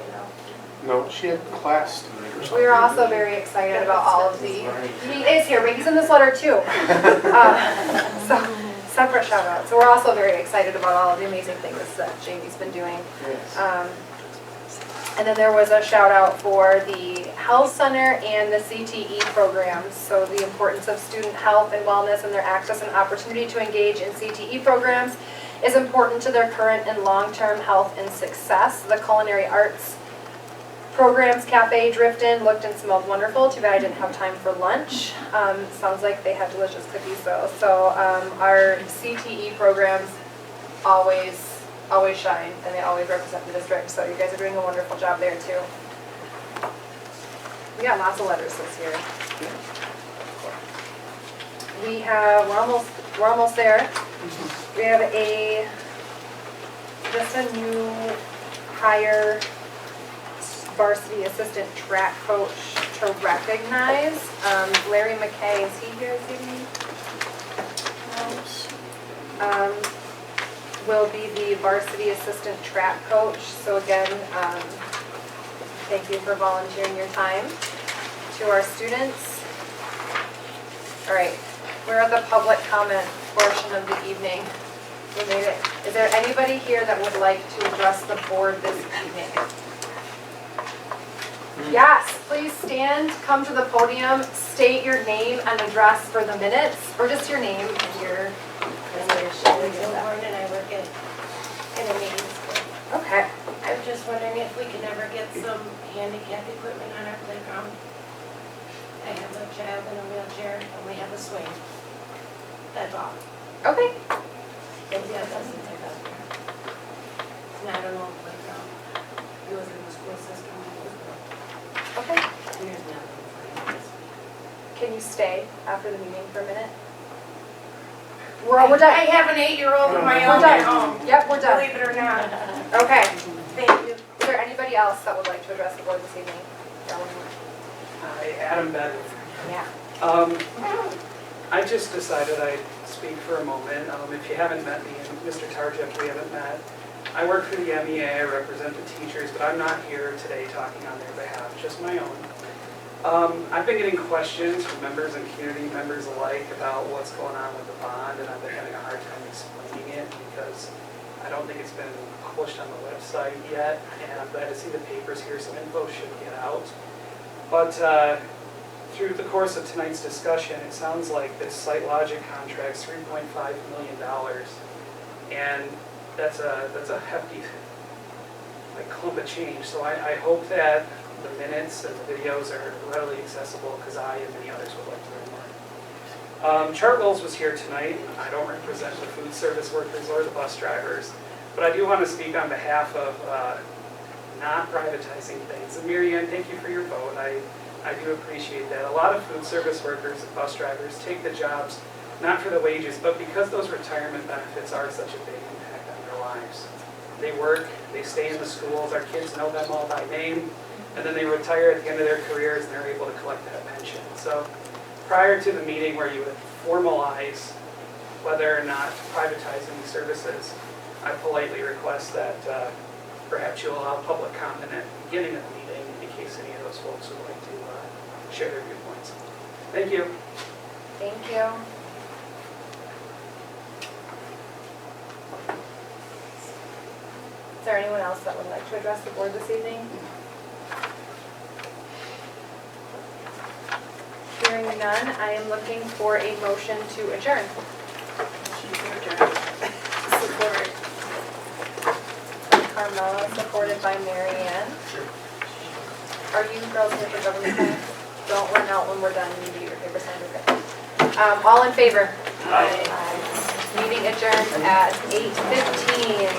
No, she had class tonight or something. We are also very excited about all of the, he is here, but he's in this letter too. So, separate shout out. So we're also very excited about all of the amazing things that Jamie's been doing. Yes. And then there was a shout out for the Health Center and the CTE programs. So the importance of student health and wellness and their access and opportunity to engage in CTE programs is important to their current and long-term health and success. The culinary arts programs, Cafe Drift-In, looked and smelled wonderful. Too bad I didn't have time for lunch. Sounds like they had delicious cookies though. So our CTE programs always shine, and they always represent the district. So you guys are doing a wonderful job there too. We got lots of letters this year. We have, we're almost there. We have just a new hire varsity assistant track coach to recognize. Larry McKay, is he here this evening? No. Will be the varsity assistant track coach. So again, Thank you for volunteering your time. To our students. All right, we're at the public comment portion of the evening. We made it. Is there anybody here that would like to address the board this evening? Yes, please stand, come to the podium, state your name and address for the minutes, or just your name and your designation. And I work in a meeting school. Okay. I was just wondering if we can ever get some handicap equipment on our playground. I have a child in a wheelchair and we have a swing. That's all. Okay. And the other doesn't take up there. And I don't know if playground goes in the school system. Okay. And there's nothing for this week. Can you stay after the meeting for a minute? We're done. I have an 8-year-old of my We're own done. at home. Yep, we're done. Believe it or not. Okay. Thank you. Is there anybody else that would like to address the board this evening? Hi, Adam Bedford. Yeah. I just decided I'd speak for a moment. If you haven't met me, and Mr. Tarjuk, we haven't met. I work for the MEA, I represent the teachers, but I'm not here today talking on their behalf, just my own. I've been getting questions from members and community members alike about what's going on with the bond, and I've been having a hard time explaining it because I don't think it's been published on the website yet, and I'm glad to see the papers here, some info should get out. But through the course of tonight's discussion, it sounds like this SiteLogic contract's $3.5 million, and that's a hefty clump of change. So I hope that the minutes and the videos are readily accessible because I and many others would like to learn more. Chartwell's was here tonight. I don't represent the food service workers or the bus drivers, but I do want to speak on behalf of not privatizing things. And Mary Ann, thank you for your vote. I do appreciate that. A lot of food service workers and bus drivers take the jobs not for the wages, but because those retirement benefits are such a big impact on their lives. They work, they stay in the schools, our kids know them all by name, and then they retire at the end of their careers and they're able to collect that pension. So prior to the meeting where you would formalize whether or not privatizing these services, I politely request that perhaps you'll allow public comment at the beginning of the meeting in case any of those folks would like to share their viewpoints. Thank you. Thank you. Is there anyone else that would like to address the board this evening? Hearing none, I am looking for a motion to adjourn. Support. Carmela, supported by Mary Ann. Are you girls here for government time? Don't run out when we're done. You need to get your paper signed. Okay. All in favor? Aye. Meeting adjourned at 8:15.